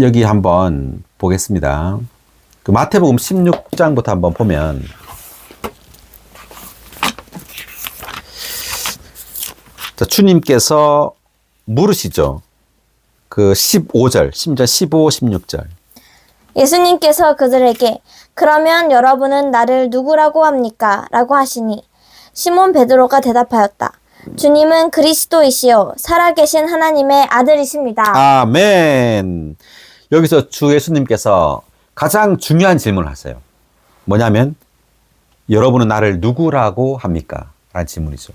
여기 한번 보겠습니다. 그 마태복음 16장부터 한번 보면 자, 주님께서 물으시죠. 그 15절, 심지어 15, 16절. 예수님께서 그들에게 그러면 여러분은 나를 누구라고 합니까? 라고 하시니 시몬 베드로가 대답하였다. 주님은 그리스도이시요 살아계신 하나님의 아들이십니다. 아멘. 여기서 주 예수님께서 가장 중요한 질문을 하세요. 뭐냐면 여러분은 나를 누구라고 합니까? 라는 질문이죠.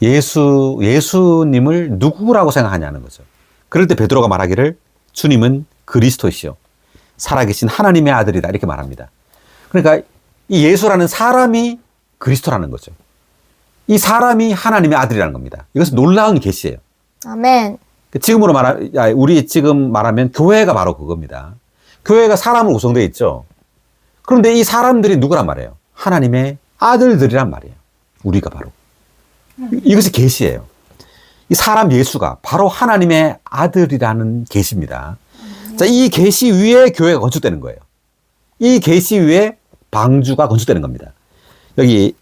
예수님을 누구라고 생각하냐는 거죠. 그럴 때 베드로가 말하기를 주님은 그리스도이시요 살아계신 하나님의 아들이다 이렇게 말합니다. 그러니까 이 예수라는 사람이 그리스도라는 거죠. 이 사람이 하나님의 아들이라는 겁니다. 이것은 놀라운 계시예요. 아멘. 지금으로 우리 지금 말하면 교회가 바로 그겁니다. 교회가 사람으로 구성되어 있죠. 그런데 이 사람들이 누구란 말이에요? 하나님의 아들들이란 말이에요. 우리가 바로. 이것이 계시예요. 이 사람 예수가 바로 하나님의 아들이라는 계시입니다. 자, 이 계시 위에 교회가 건축되는 거예요. 이 계시 위에 방주가 건축되는 겁니다. 여기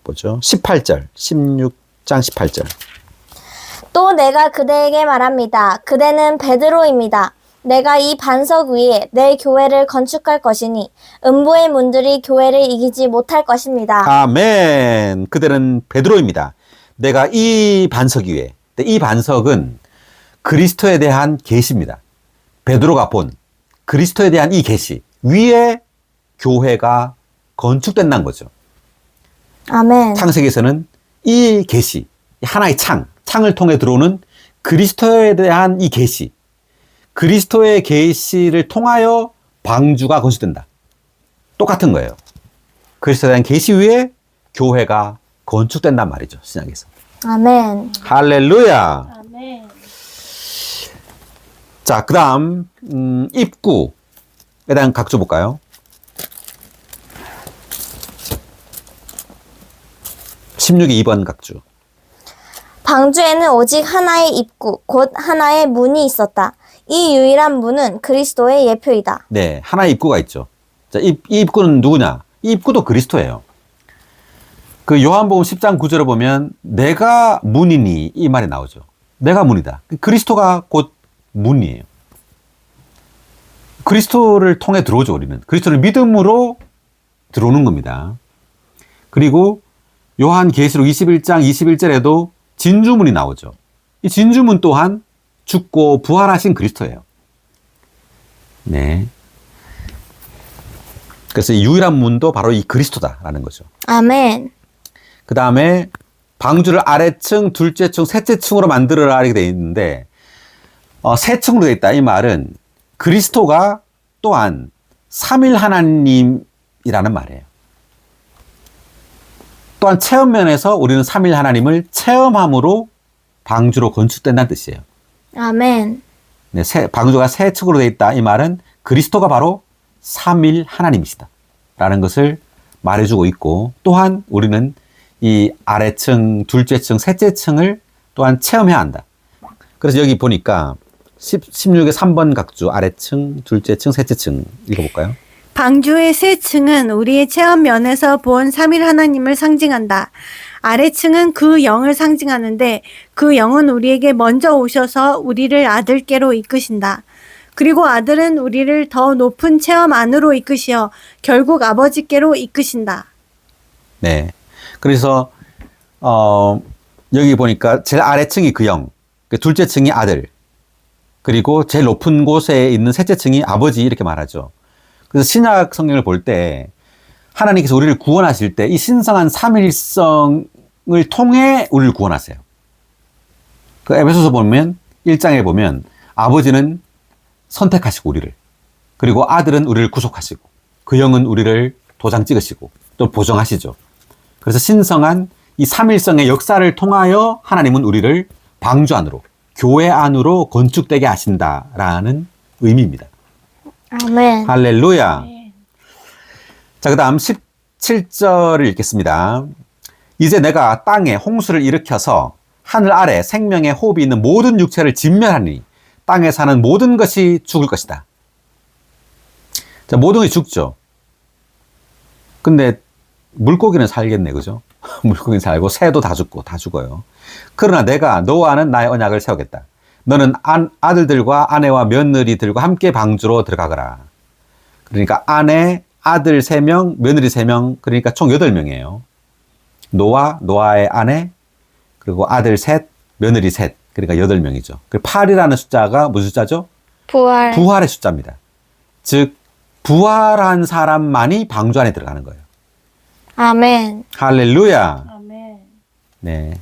보죠. 18절, 16장 18절. 또 내가 그대에게 말합니다. 그대는 베드로입니다. 내가 이 반석 위에 내 교회를 건축할 것이니 음부의 문들이 교회를 이기지 못할 것입니다. 아멘. 그대는 베드로입니다. 내가 이 반석 위에, 이 반석은 그리스도에 대한 계시입니다. 베드로가 본 그리스도에 대한 이 계시 위에 교회가 건축된다는 거죠. 아멘. 창세기에서는 이 계시, 하나의 창을 통해 들어오는 그리스도에 대한 이 계시, 그리스도의 계시를 통하여 방주가 건축된다. 똑같은 거예요. 그리스도에 대한 계시 위에 교회가 건축된단 말이죠. 신약에서. 아멘. 할렐루야. 아멘. 자, 그 다음 입구에 대한 각주 볼까요? 16의 2번 각주. 방주에는 오직 하나의 입구, 곧 하나의 문이 있었다. 이 유일한 문은 그리스도의 예표이다. 네, 하나의 입구가 있죠. 자, 이 입구는 누구냐? 이 입구도 그리스도예요. 그 요한복음 10장 9절에 보면 내가 문이니 이 말이 나오죠. 내가 문이다. 그리스도가 곧 문이에요. 그리스도를 통해 들어오죠, 우리는. 그리스도를 믿음으로 들어오는 겁니다. 그리고 요한계시록 21장 21절에도 진주문이 나오죠. 이 진주문 또한 죽고 부활하신 그리스도예요. 네. 그래서 이 유일한 문도 바로 이 그리스도다라는 거죠. 아멘. 그 다음에 방주를 아래층, 둘째층, 셋째층으로 만들어라 이렇게 되어 있는데 세 층으로 되어 있다. 이 말은 그리스도가 또한 삼일 하나님이라는 말이에요. 또한 체험면에서 우리는 삼일 하나님을 체험함으로 방주로 건축된다는 뜻이에요. 아멘. 네, 방주가 세 층으로 되어 있다. 이 말은 그리스도가 바로 삼일 하나님이시다 라는 것을 말해주고 있고, 또한 우리는 이 아래층, 둘째층, 셋째층을 또한 체험해야 한다. 그래서 여기 보니까 16의 3번 각주 아래층, 둘째층, 셋째층 읽어볼까요? 방주의 세 층은 우리의 체험 면에서 본 삼일 하나님을 상징한다. 아래층은 그 영을 상징하는데 그 영은 우리에게 먼저 오셔서 우리를 아들께로 이끄신다. 그리고 아들은 우리를 더 높은 체험 안으로 이끄시어 결국 아버지께로 이끄신다. 네. 그래서 여기 보니까 제일 아래층이 그 영, 둘째 층이 아들, 그리고 제일 높은 곳에 있는 셋째 층이 아버지 이렇게 말하죠. 그래서 신약 성경을 볼 때 하나님께서 우리를 구원하실 때 이 신성한 삼일성을 통해 우리를 구원하세요. 그 에베소서 보면 1장에 보면 아버지는 선택하시고 우리를, 그리고 아들은 우리를 구속하시고 그 영은 우리를 도장 찍으시고 또 보정하시죠. 그래서 신성한 이 삼일성의 역사를 통하여 하나님은 우리를 방주 안으로, 교회 안으로 건축되게 하신다라는 의미입니다. 아멘. 할렐루야. 자, 그 다음 17절을 읽겠습니다. 이제 내가 땅에 홍수를 일으켜서 하늘 아래 생명의 호흡이 있는 모든 육체를 진멸하니 땅에 사는 모든 것이 죽을 것이다. 자, 모든 것이 죽죠. 근데 물고기는 살겠네, 그죠? 물고기는 살고 새도 다 죽고 다 죽어요. 그러나 내가 너와는 나의 언약을 세우겠다. 너는 아들들과 아내와 며느리들과 함께 방주로 들어가거라. 그러니까 아내, 아들 3명, 며느리 3명, 그러니까 총 8명이에요. 노아의 아내, 그리고 아들 셋, 며느리 셋, 그러니까 8명이죠. 그 8이라는 숫자가 무슨 숫자죠? 부활. 부활의 숫자입니다. 즉 부활한 사람만이 방주 안에 들어가는 거예요. 아멘. 할렐루야. 아멘. 네.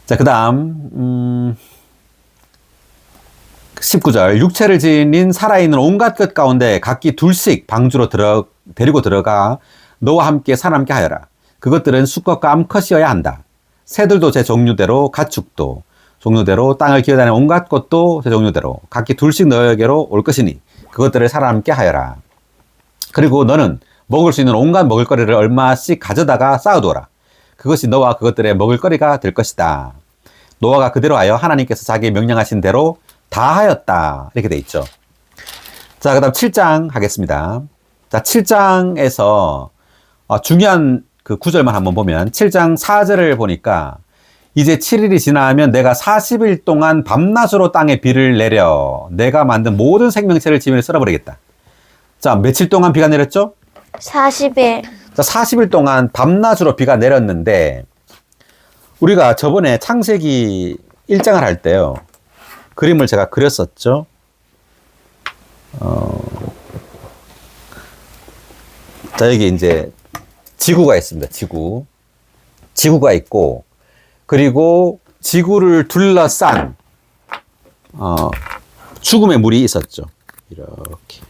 자, 그 다음 19절 육체를 지닌 살아있는 온갖 것 가운데 각기 둘씩 방주로 데리고 들어가 너와 함께 살아남게 하여라. 그것들은 수컷과 암컷이어야 한다. 새들도 제 종류대로, 가축도 종류대로, 땅을 기어다니는 온갖 것도 제 종류대로 각기 둘씩 너에게로 올 것이니 그것들을 살아남게 하여라. 그리고 너는 먹을 수 있는 온갖 먹을거리를 얼마씩 가져다가 쌓아두어라. 그것이 너와 그것들의 먹을거리가 될 것이다. 노아가 그대로 하여 하나님께서 자기 명령하신 대로 다 하였다. 이렇게 돼 있죠. 자, 그 다음 7장 하겠습니다. 자, 7장에서 중요한 그 구절만 한번 보면 7장 4절을 보니까 이제 7일이 지나면 내가 40일 동안 밤낮으로 땅에 비를 내려 내가 만든 모든 생명체를 지면에 쓸어버리겠다. 자, 며칠 동안 비가 내렸죠? 40일. 자, 40일 동안 밤낮으로 비가 내렸는데 우리가 저번에 창세기 1장을 할 때요. 그림을 제가 그렸었죠. 자, 여기 이제 지구가 있습니다. 지구가 있고, 그리고 지구를 둘러싼 죽음의 물이 있었죠. 이렇게.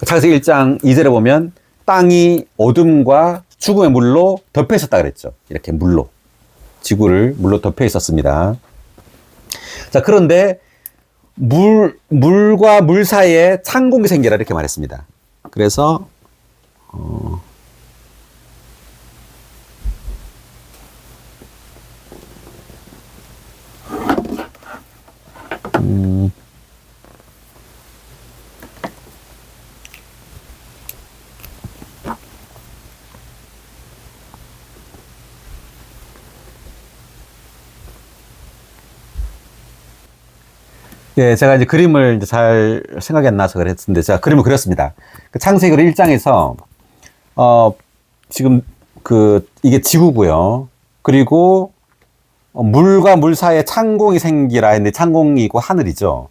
창세기 1장 2절에 보면 땅이 어둠과 죽음의 물로 덮여 있었다 그랬죠. 이렇게 물로. 지구를 물로 덮여 있었습니다. 자, 그런데 물과 물 사이에 찬공이 생기라 이렇게 말했습니다. 그래서 예, 제가 이제 그림을 이제 잘 생각이 안 나서 그랬는데, 제가 그림을 그렸습니다. 그 창세기 1장에서, 지금 이게 지구고요. 그리고, 물과 물 사이에 찬공이 생기라 했는데, 찬공이고 하늘이죠.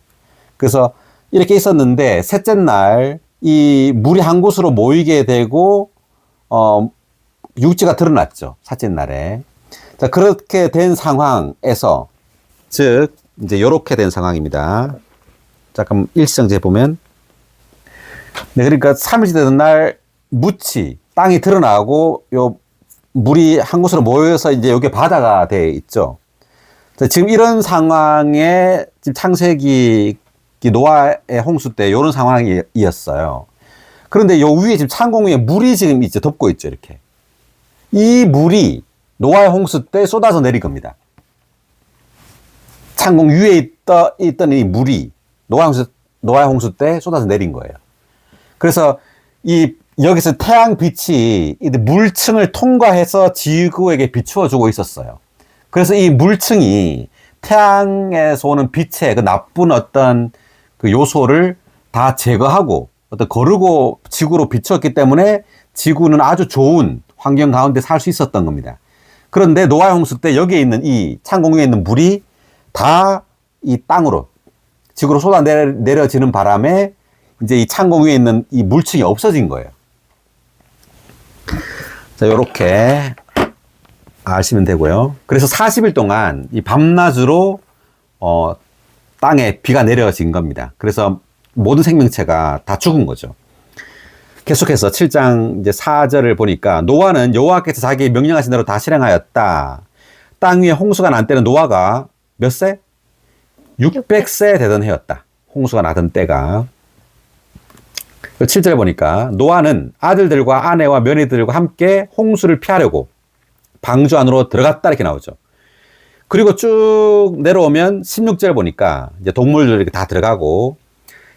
그래서 이렇게 있었는데, 셋째 날, 이 물이 한 곳으로 모이게 되고, 육지가 드러났죠. 셋째 날에. 자, 그렇게 된 상황에서, 즉, 이제 요렇게 된 상황입니다. 잠깐 일시정지해 보면, 네, 그러니까 3일째 되는 날 묻이 땅이 드러나고 요 물이 한 곳으로 모여서 이제 여기 바다가 돼 있죠. 자, 지금 이런 상황에 지금 창세기 노아의 홍수 때 이런 상황이었어요. 그런데 요 위에 지금 찬공 위에 물이 지금 이제 덮고 있죠, 이렇게. 이 물이 노아의 홍수 때 쏟아져 내린 겁니다. 창공 위에 있던 이 물이 노아의 홍수 때 쏟아져 내린 거예요. 그래서 여기서 태양 빛이 물층을 통과해서 지구에게 비추어주고 있었어요. 그래서 이 물층이 태양에서 오는 빛의 그 나쁜 어떤 그 요소를 다 제거하고 거르고 지구로 비추었기 때문에 지구는 아주 좋은 환경 가운데 살 수 있었던 겁니다. 그런데 노아의 홍수 때 여기에 있는 이 창공 위에 있는 물이 다 이 땅으로, 지구로 쏟아내려지는 바람에 이제 이 창공 위에 있는 이 물층이 없어진 거예요. 자, 요렇게 아시면 되고요. 그래서 40일 동안 이 밤낮으로, 땅에 비가 내려진 겁니다. 그래서 모든 생명체가 다 죽은 거죠. 계속해서 7장 이제 4절을 보니까 노아는 여호와께서 자기 명령하신 대로 다 실행하였다. 땅 위에 홍수가 난 때는 노아가 몇 세? 600세 되던 해였다. 홍수가 나던 때가. 7절에 보니까 노아는 아들들과 아내와 며느리들과 함께 홍수를 피하려고 방주 안으로 들어갔다 이렇게 나오죠. 그리고 쭉 내려오면 16절 보니까 이제 동물들 이렇게 다 들어가고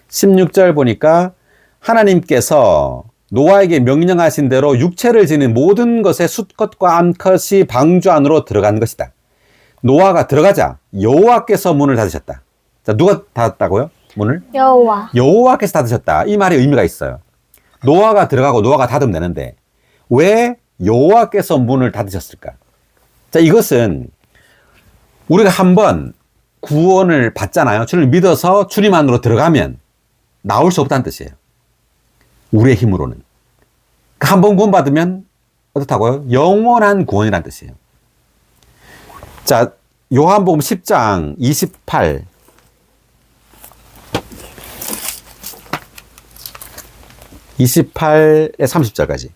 16절 보니까 하나님께서 노아에게 명령하신 대로 육체를 지닌 모든 것의 숫것과 암컷이 방주 안으로 들어간 것이다. 노아가 들어가자 여호와께서 문을 닫으셨다. 자, 누가 닫았다고요? 문을? 여호와께서 닫으셨다. 이 말에 의미가 있어요. 노아가 들어가고 노아가 닫으면 되는데 왜 여호와께서 문을 닫으셨을까? 자, 이것은 우리가 한번 구원을 받잖아요. 주님을 믿어서 주님 안으로 들어가면 나올 수 없다는 뜻이에요. 우리의 힘으로는. 한 번 구원받으면 어떻다고요? 영원한 구원이라는 뜻이에요. 자, 요한복음 10장 28. (28에 30절까지)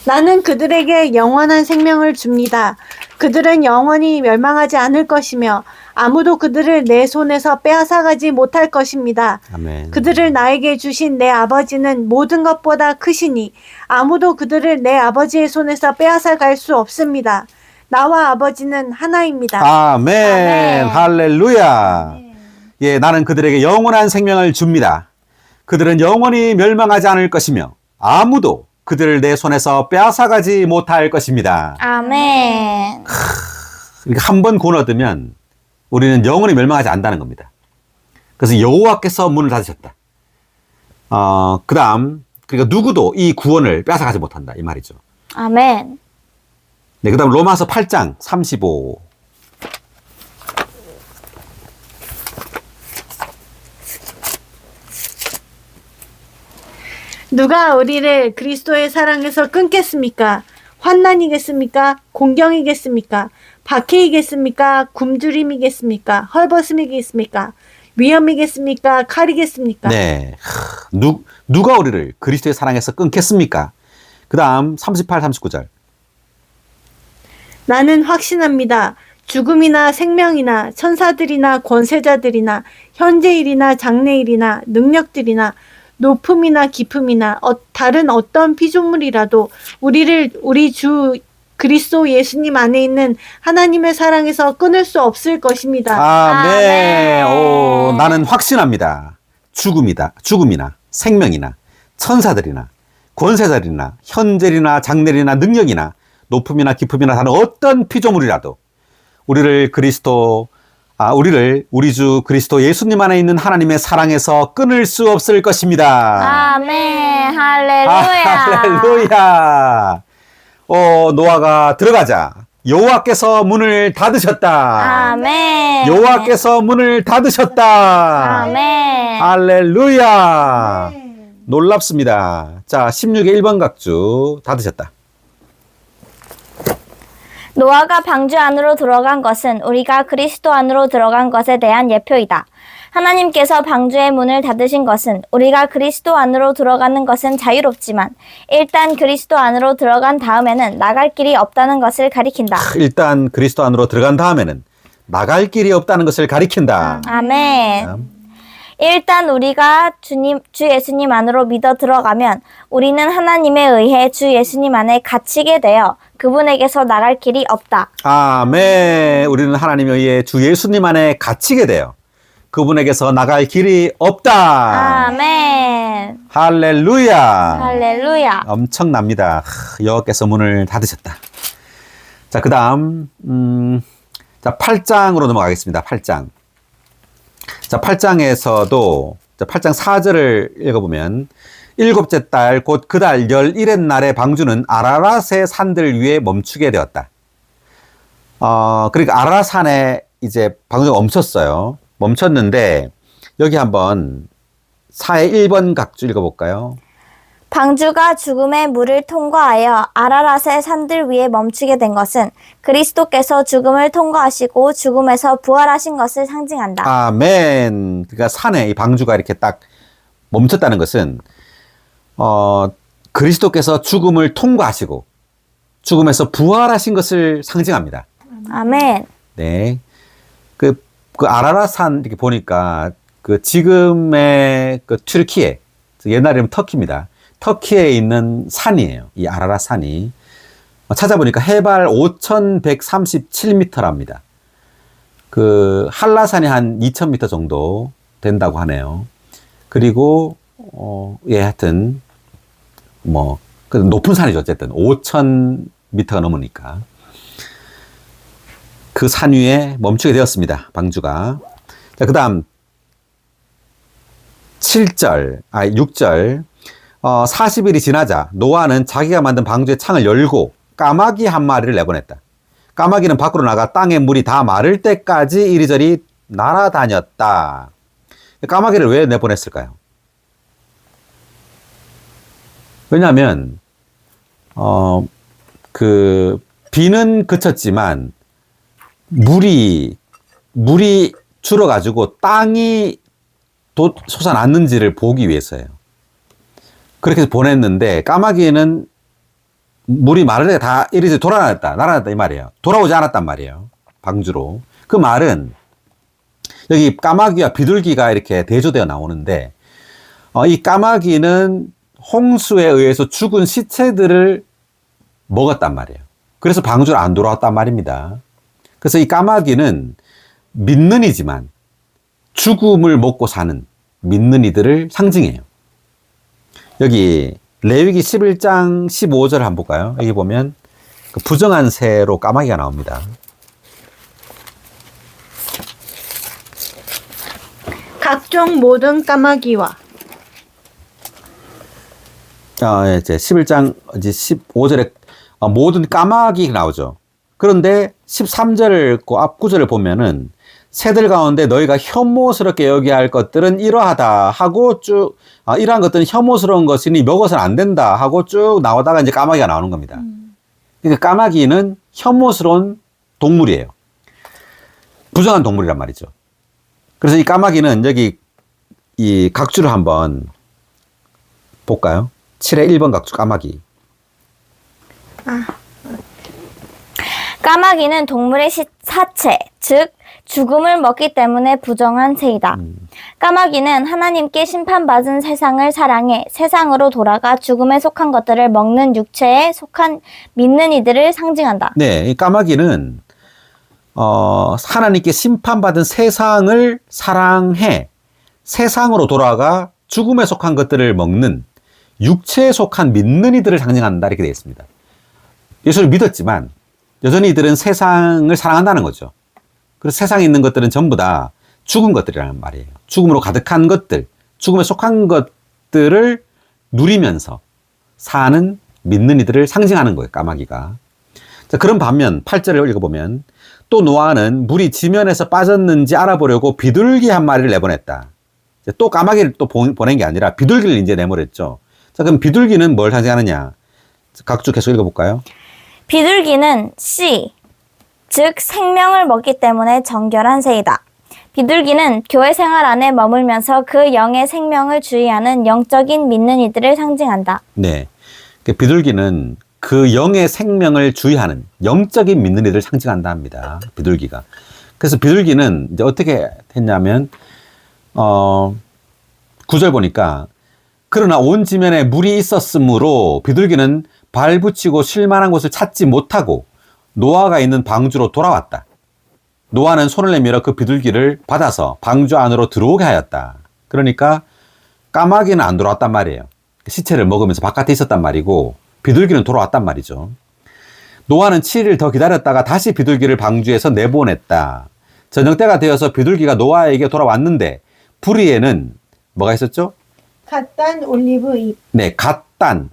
나는 그들에게 영원한 생명을 줍니다. 그들은 영원히 멸망하지 않을 것이며 아무도 그들을 내 손에서 빼앗아가지 못할 것입니다. 아멘. 그들을 나에게 주신 내 아버지는 모든 것보다 크시니 아무도 그들을 내 아버지의 손에서 빼앗아갈 수 없습니다. 나와 아버지는 하나입니다. 아멘. 할렐루야. 예, 나는 그들에게 영원한 생명을 줍니다. 그들은 영원히 멸망하지 않을 것이며 아무도 그들을 내 손에서 빼앗아가지 못할 것입니다. 아멘. 그러니까 한 번 구원 얻으면 우리는 영원히 멸망하지 않는다는 겁니다. 그래서 여호와께서 문을 닫으셨다. 그 다음, 그러니까 누구도 이 구원을 빼앗아가지 못한다. 이 말이죠. 아멘. 네, 그 다음 로마서 8장 35. 누가 우리를 그리스도의 사랑에서 끊겠습니까? 환난이겠습니까? 공경이겠습니까? 박해이겠습니까? 굶주림이겠습니까? 헐벗음이겠습니까? 위험이겠습니까? 칼이겠습니까? 네. 누가 우리를 그리스도의 사랑에서 끊겠습니까? 그 다음 38, 39절. 나는 확신합니다. 죽음이나 생명이나 천사들이나 권세자들이나 현재일이나 장래일이나 능력들이나 높음이나 깊음이나 다른 어떤 피조물이라도 우리 주 그리스도 예수님 안에 있는 하나님의 사랑에서 끊을 수 없을 것입니다. 아멘. 아멘. 나는 확신합니다. 죽음이나 생명이나 천사들이나 권세자들이나 현재이나 장래이나 능력이나 높음이나 깊음이나 다른 어떤 피조물이라도 우리를 우리 주 그리스도 예수님 안에 있는 하나님의 사랑에서 끊을 수 없을 것입니다. 아멘. 할렐루야. 할렐루야. 노아가 들어가자. 여호와께서 문을 닫으셨다. 아멘. 여호와께서 문을 닫으셨다. 아멘. 할렐루야. 놀랍습니다. 자, 16의 1번 각주 닫으셨다. 노아가 방주 안으로 들어간 것은 우리가 그리스도 안으로 들어간 것에 대한 예표이다. 하나님께서 방주의 문을 닫으신 것은 우리가 그리스도 안으로 들어가는 것은 자유롭지만 일단 그리스도 안으로 들어간 다음에는 나갈 길이 없다는 것을 가리킨다. 일단 그리스도 안으로 들어간 다음에는 나갈 길이 없다는 것을 가리킨다. 아멘. 일단 우리가 주 예수님 안으로 믿어 들어가면 우리는 하나님에 의해 주 예수님 안에 갇히게 되어 그분에게서 나갈 길이 없다. 아멘. 우리는 하나님에 의해 주 예수님 안에 갇히게 돼요. 그분에게서 나갈 길이 없다. 아멘. 할렐루야. 할렐루야. 엄청납니다. 여호와께서 문을 닫으셨다. 자, 그 다음 8장으로 넘어가겠습니다. 8장. 자, 8장에서도 8장 4절을 읽어보면 일곱째 달 곧 그 달 11의 날에 방주는 아라랏의 산들 위에 멈추게 되었다. 그러니까 아라랏 산에 이제 방주가 멈췄어요. 멈췄는데 여기 한번 4의 1번 각주 읽어볼까요? 방주가 죽음의 물을 통과하여 아라랏의 산들 위에 멈추게 된 것은 그리스도께서 죽음을 통과하시고 죽음에서 부활하신 것을 상징한다. 아멘. 그러니까 산에 이 방주가 이렇게 딱 멈췄다는 것은 그리스도께서 죽음을 통과하시고 죽음에서 부활하신 것을 상징합니다. 아멘. 네. 그 아라랏 산 이렇게 보니까 그 지금의 그 튀르키예, 옛날 이름 터키입니다. 터키에 있는 산이에요. 이 아라랏 산이. 찾아보니까 해발 5,137m랍니다. 그 한라산이 한 2,000m 정도 된다고 하네요. 그리고 하여튼 그 높은 산이죠. 어쨌든 5,000m가 넘으니까 그 산 위에 멈추게 되었습니다. 방주가. 자, 그다음 6절. 40일이 지나자 노아는 자기가 만든 방주의 창을 열고 까마귀 한 마리를 내보냈다. 까마귀는 밖으로 나가 땅에 물이 다 마를 때까지 이리저리 날아다녔다. 까마귀를 왜 내보냈을까요? 왜냐하면 그 비는 그쳤지만 물이 줄어가지고 땅이 솟아났는지를 보기 위해서예요. 그렇게 해서 보냈는데 까마귀는 물이 마를 때 다 이리저리 날아다녔다 이 말이에요. 돌아오지 않았단 말이에요. 방주로. 그 말은 여기 까마귀와 비둘기가 이렇게 대조되어 나오는데 이 까마귀는 홍수에 의해서 죽은 시체들을 먹었단 말이에요. 그래서 방주로 안 돌아왔단 말입니다. 그래서 이 까마귀는 믿는 이지만 죽음을 먹고 사는 믿는 이들을 상징해요. 여기 레위기 11장 15절을 한번 볼까요? 여기 보면 그 부정한 새로 까마귀가 나옵니다. 각종 모든 까마귀와 이제 11장 이제 15절에 모든 까마귀가 나오죠. 그런데 13절 그 앞 구절을 보면은 새들 가운데 너희가 혐오스럽게 여겨야 할 것들은 이러하다 하고 쭉 이러한 것들은 혐오스러운 것이니 먹어서는 안 된다 하고 쭉 나오다가 이제 까마귀가 나오는 겁니다. 그러니까 까마귀는 혐오스러운 동물이에요. 부정한 동물이란 말이죠. 그래서 이 까마귀는 여기 이 각주를 한번 볼까요? 7의 1번 각주 까마귀. 까마귀는 동물의 사체, 즉 죽음을 먹기 때문에 부정한 새이다. 까마귀는 하나님께 심판받은 세상을 사랑해 세상으로 돌아가 죽음에 속한 것들을 먹는 육체에 속한 믿는 이들을 상징한다. 네, 이 까마귀는 하나님께 심판받은 세상을 사랑해 세상으로 돌아가 죽음에 속한 것들을 먹는 육체에 속한 믿는 이들을 상징한다 이렇게 되어 있습니다. 예수를 믿었지만 여전히 이들은 세상을 사랑한다는 거죠. 그래서 세상에 있는 것들은 전부 다 죽은 것들이라는 말이에요. 죽음으로 가득한 것들, 죽음에 속한 것들을 누리면서 사는 믿는 이들을 상징하는 거예요, 까마귀가. 자, 그런 반면 8절을 읽어보면 또 노아는 물이 지면에서 빠졌는지 알아보려고 비둘기 한 마리를 내보냈다. 또 까마귀를 또 보낸 게 아니라 비둘기를 이제 내보냈죠. 자, 그럼 비둘기는 뭘 상징하느냐? 각주 계속 읽어볼까요? 비둘기는 씨, 즉 생명을 먹기 때문에 정결한 새이다. 비둘기는 교회 생활 안에 머물면서 그 영의 생명을 주의하는 영적인 믿는 이들을 상징한다. 네. 비둘기는 그 영의 생명을 주의하는 영적인 믿는 이들을 상징한다 합니다. 비둘기가. 그래서 비둘기는 이제 어떻게 했냐면, 9절 보니까, 그러나 온 지면에 물이 있었으므로 비둘기는 발 붙이고 쉴 만한 곳을 찾지 못하고 노아가 있는 방주로 돌아왔다. 노아는 손을 내밀어 그 비둘기를 받아서 방주 안으로 들어오게 하였다. 그러니까 까마귀는 안 돌아왔단 말이에요. 시체를 먹으면서 바깥에 있었단 말이고 비둘기는 돌아왔단 말이죠. 노아는 7일 더 기다렸다가 다시 비둘기를 방주에서 내보냈다. 저녁 때가 되어서 비둘기가 노아에게 돌아왔는데 부리에는 뭐가 있었죠? 갓단 올리브 잎. 네, 갓단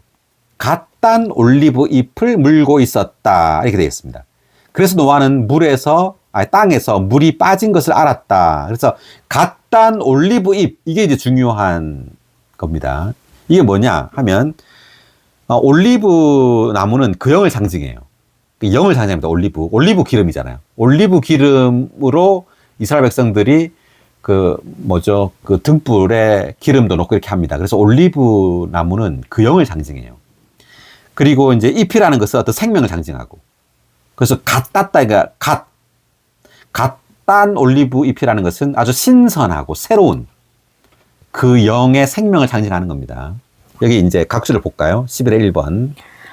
올리브 잎을 물고 있었다. 이렇게 되어 있습니다. 그래서 노아는 땅에서 물이 빠진 것을 알았다. 그래서 갓단 올리브 잎, 이게 이제 중요한 겁니다. 이게 뭐냐 하면, 올리브 나무는 그 영을 상징해요. 그 영을 상징합니다. 올리브 기름이잖아요. 올리브 기름으로 이스라엘 백성들이 그 등불에 기름도 넣고 이렇게 합니다. 그래서 올리브 나무는 그 영을 상징해요. 그리고 이제 잎이라는 것은 어떤 생명을 상징하고. 그래서 갓단 올리브 잎이라는 것은 아주 신선하고 새로운 그 영의 생명을 상징하는 겁니다. 여기 이제 각주를 볼까요? 11의 1번.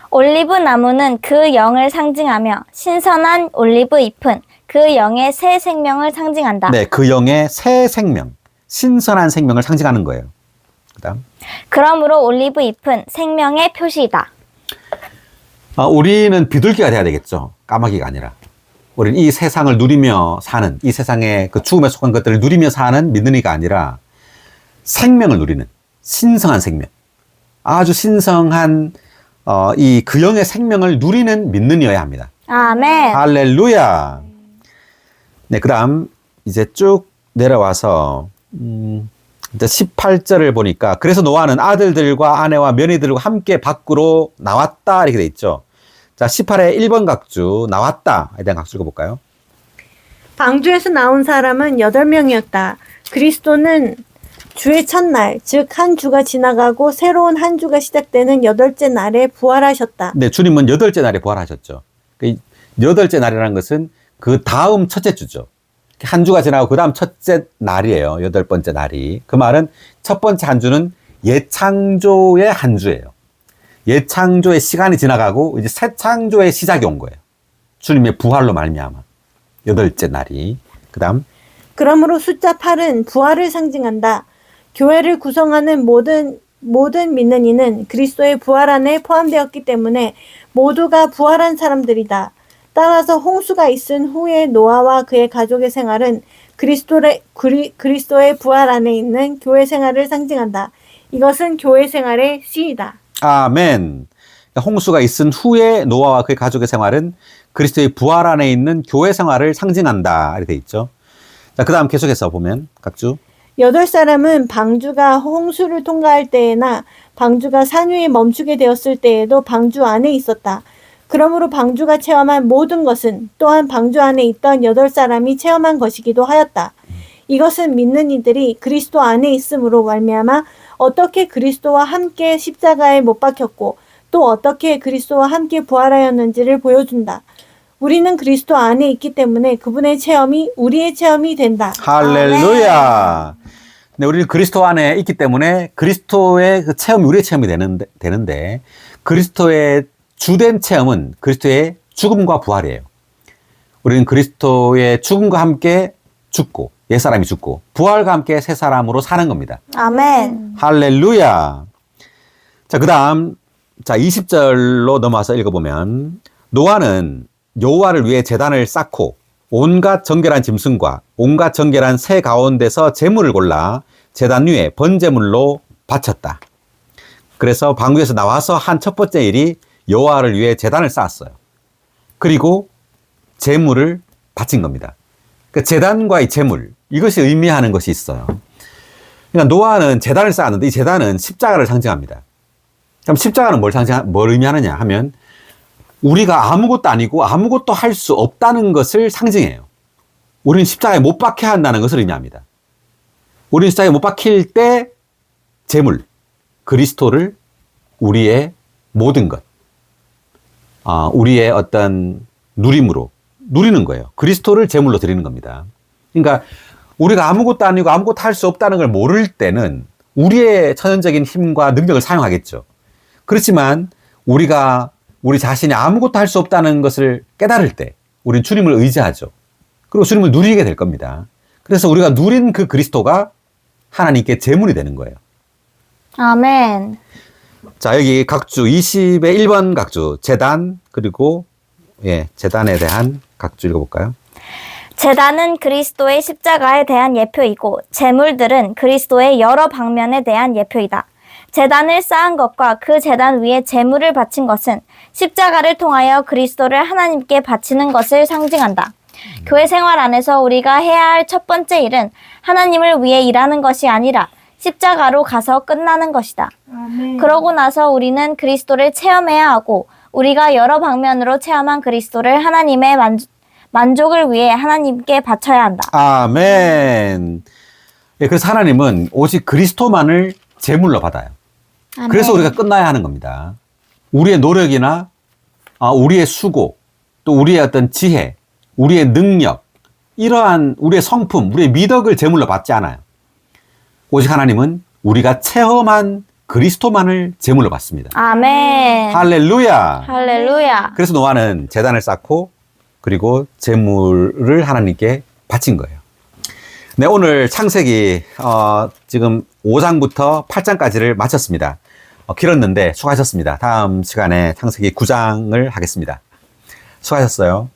올리브 나무는 그 영을 상징하며 신선한 올리브 잎은 그 영의 새 생명을 상징한다. 네, 그 영의 새 생명, 신선한 생명을 상징하는 거예요. 그다음. 그러므로 올리브 잎은 생명의 표시이다. 우리는 비둘기가 돼야 되겠죠. 까마귀가 아니라. 우리는 이 세상을 누리며 사는, 이 세상의 그 죽음에 속한 것들을 누리며 사는 믿는 이가 아니라 생명을 누리는 신성한 생명. 아주 신성한 이 그 영의 생명을 누리는 믿는 이여야 합니다. 아멘. 할렐루야. 네, 그 다음 이제 쭉 내려와서 이제 18절을 보니까 그래서 노아는 아들들과 아내와 며느리들과 함께 밖으로 나왔다 이렇게 돼 있죠. 자, 18의 1번 각주 나왔다에 대한 각주 읽어볼까요? 방주에서 나온 사람은 8명이었다. 그리스도는 주의 첫날, 즉 한 주가 지나가고 새로운 한 주가 시작되는 8째 날에 부활하셨다. 네, 주님은 8째 날에 부활하셨죠. 그 8째 날이라는 것은 그 다음 첫째 주죠. 한 주가 지나고 그 다음 첫째 날이에요. 8번째 날이. 그 말은 첫 번째 한 주는 예창조의 한 주예요. 예창조의 시간이 지나가고 이제 새 창조의 시작이 온 거예요. 주님의 부활로 말미암아 8째 날이. 그 다음. 그러므로 숫자 8은 부활을 상징한다. 교회를 구성하는 모든 믿는 이는 그리스도의 부활 안에 포함되었기 때문에 모두가 부활한 사람들이다. 따라서 홍수가 있은 후에 노아와 그의 가족의 생활은 그리스도의 부활 안에 있는 교회 생활을 상징한다. 이것은 교회 생활의 시이다. 아멘. 홍수가 있은 후에 노아와 그의 가족의 생활은 그리스도의 부활 안에 있는 교회 생활을 상징한다. 이렇게 돼 있죠. 자, 그 다음 계속해서 보면 각주. 8사람은 방주가 홍수를 통과할 때에나 방주가 산 위에 멈추게 되었을 때에도 방주 안에 있었다. 그러므로 방주가 체험한 모든 것은 또한 방주 안에 있던 8사람이 체험한 것이기도 하였다. 이것은 믿는 이들이 그리스도 안에 있음으로 말미암아 어떻게 그리스도와 함께 십자가에 못 박혔고 또 어떻게 그리스도와 함께 부활하였는지를 보여준다. 우리는 그리스도 안에 있기 때문에 그분의 체험이 우리의 체험이 된다. 할렐루야. 네, 우리는 그리스도 안에 있기 때문에 그리스도의 그 체험이 우리의 체험이 되는데 그리스도의 주된 체험은 그리스도의 죽음과 부활이에요. 우리는 그리스도의 죽음과 함께 죽고 옛사람이 죽고 부활과 함께 새 사람으로 사는 겁니다. 아멘. 할렐루야. 자, 그 다음, 자, 20절로 넘어와서 읽어보면, 노아는 여호와를 위해 제단을 쌓고, 온갖 정결한 짐승과 온갖 정결한 새 가운데서 제물을 골라 제단 위에 번제물로 바쳤다. 그래서 방주에서 나와서 한 첫 번째 일이 여호와를 위해 제단을 쌓았어요. 그리고 제물을 바친 겁니다. 그 제단과 이 제물, 이것이 의미하는 것이 있어요. 그러니까 노아는 제단을 쌓았는데 이 제단은 십자가를 상징합니다. 그럼 십자가는 뭘 의미하느냐 하면 우리가 아무것도 아니고 아무것도 할 수 없다는 것을 상징해요. 우리는 십자가에 못 박혀야 한다는 것을 의미합니다. 우리는 십자가에 못 박힐 때 제물, 그리스도를 우리의 모든 것, 우리의 어떤 누림으로 누리는 거예요. 그리스도를 제물로 드리는 겁니다. 그러니까 우리가 아무것도 아니고 아무것도 할 수 없다는 걸 모를 때는 우리의 천연적인 힘과 능력을 사용하겠죠. 그렇지만 우리 자신이 아무것도 할 수 없다는 것을 깨달을 때 우리는 주님을 의지하죠. 그리고 주님을 누리게 될 겁니다. 그래서 우리가 누린 그 그리스도가 하나님께 제물이 되는 거예요. 아멘. 자, 여기 각주 20의 1번 각주 제단 그리고 제단에 대한 각주 읽어볼까요? 제단은 그리스도의 십자가에 대한 예표이고 제물들은 그리스도의 여러 방면에 대한 예표이다. 제단을 쌓은 것과 그 제단 위에 제물을 바친 것은 십자가를 통하여 그리스도를 하나님께 바치는 것을 상징한다. 교회 생활 안에서 우리가 해야 할 첫 번째 일은 하나님을 위해 일하는 것이 아니라 십자가로 가서 끝나는 것이다. 그러고 나서 우리는 그리스도를 체험해야 하고 우리가 여러 방면으로 체험한 그리스도를 하나님의 만족을 위해 하나님께 바쳐야 한다. 아멘. 그래서 하나님은 오직 그리스도만을 제물로 받아요. 아멘. 그래서 우리가 끝나야 하는 겁니다. 우리의 노력이나 우리의 수고, 또 우리의 어떤 지혜, 우리의 능력, 이러한 우리의 성품, 우리의 미덕을 제물로 받지 않아요. 오직 하나님은 우리가 체험한 그리스도만을 제물로 받습니다. 아멘. 할렐루야. 할렐루야. 그래서 노아는 제단을 쌓고 그리고 제물을 하나님께 바친 거예요. 네, 오늘 창세기 지금 5장부터 8장까지를 마쳤습니다. 길었는데 수고하셨습니다. 다음 시간에 창세기 9장을 하겠습니다. 수고하셨어요.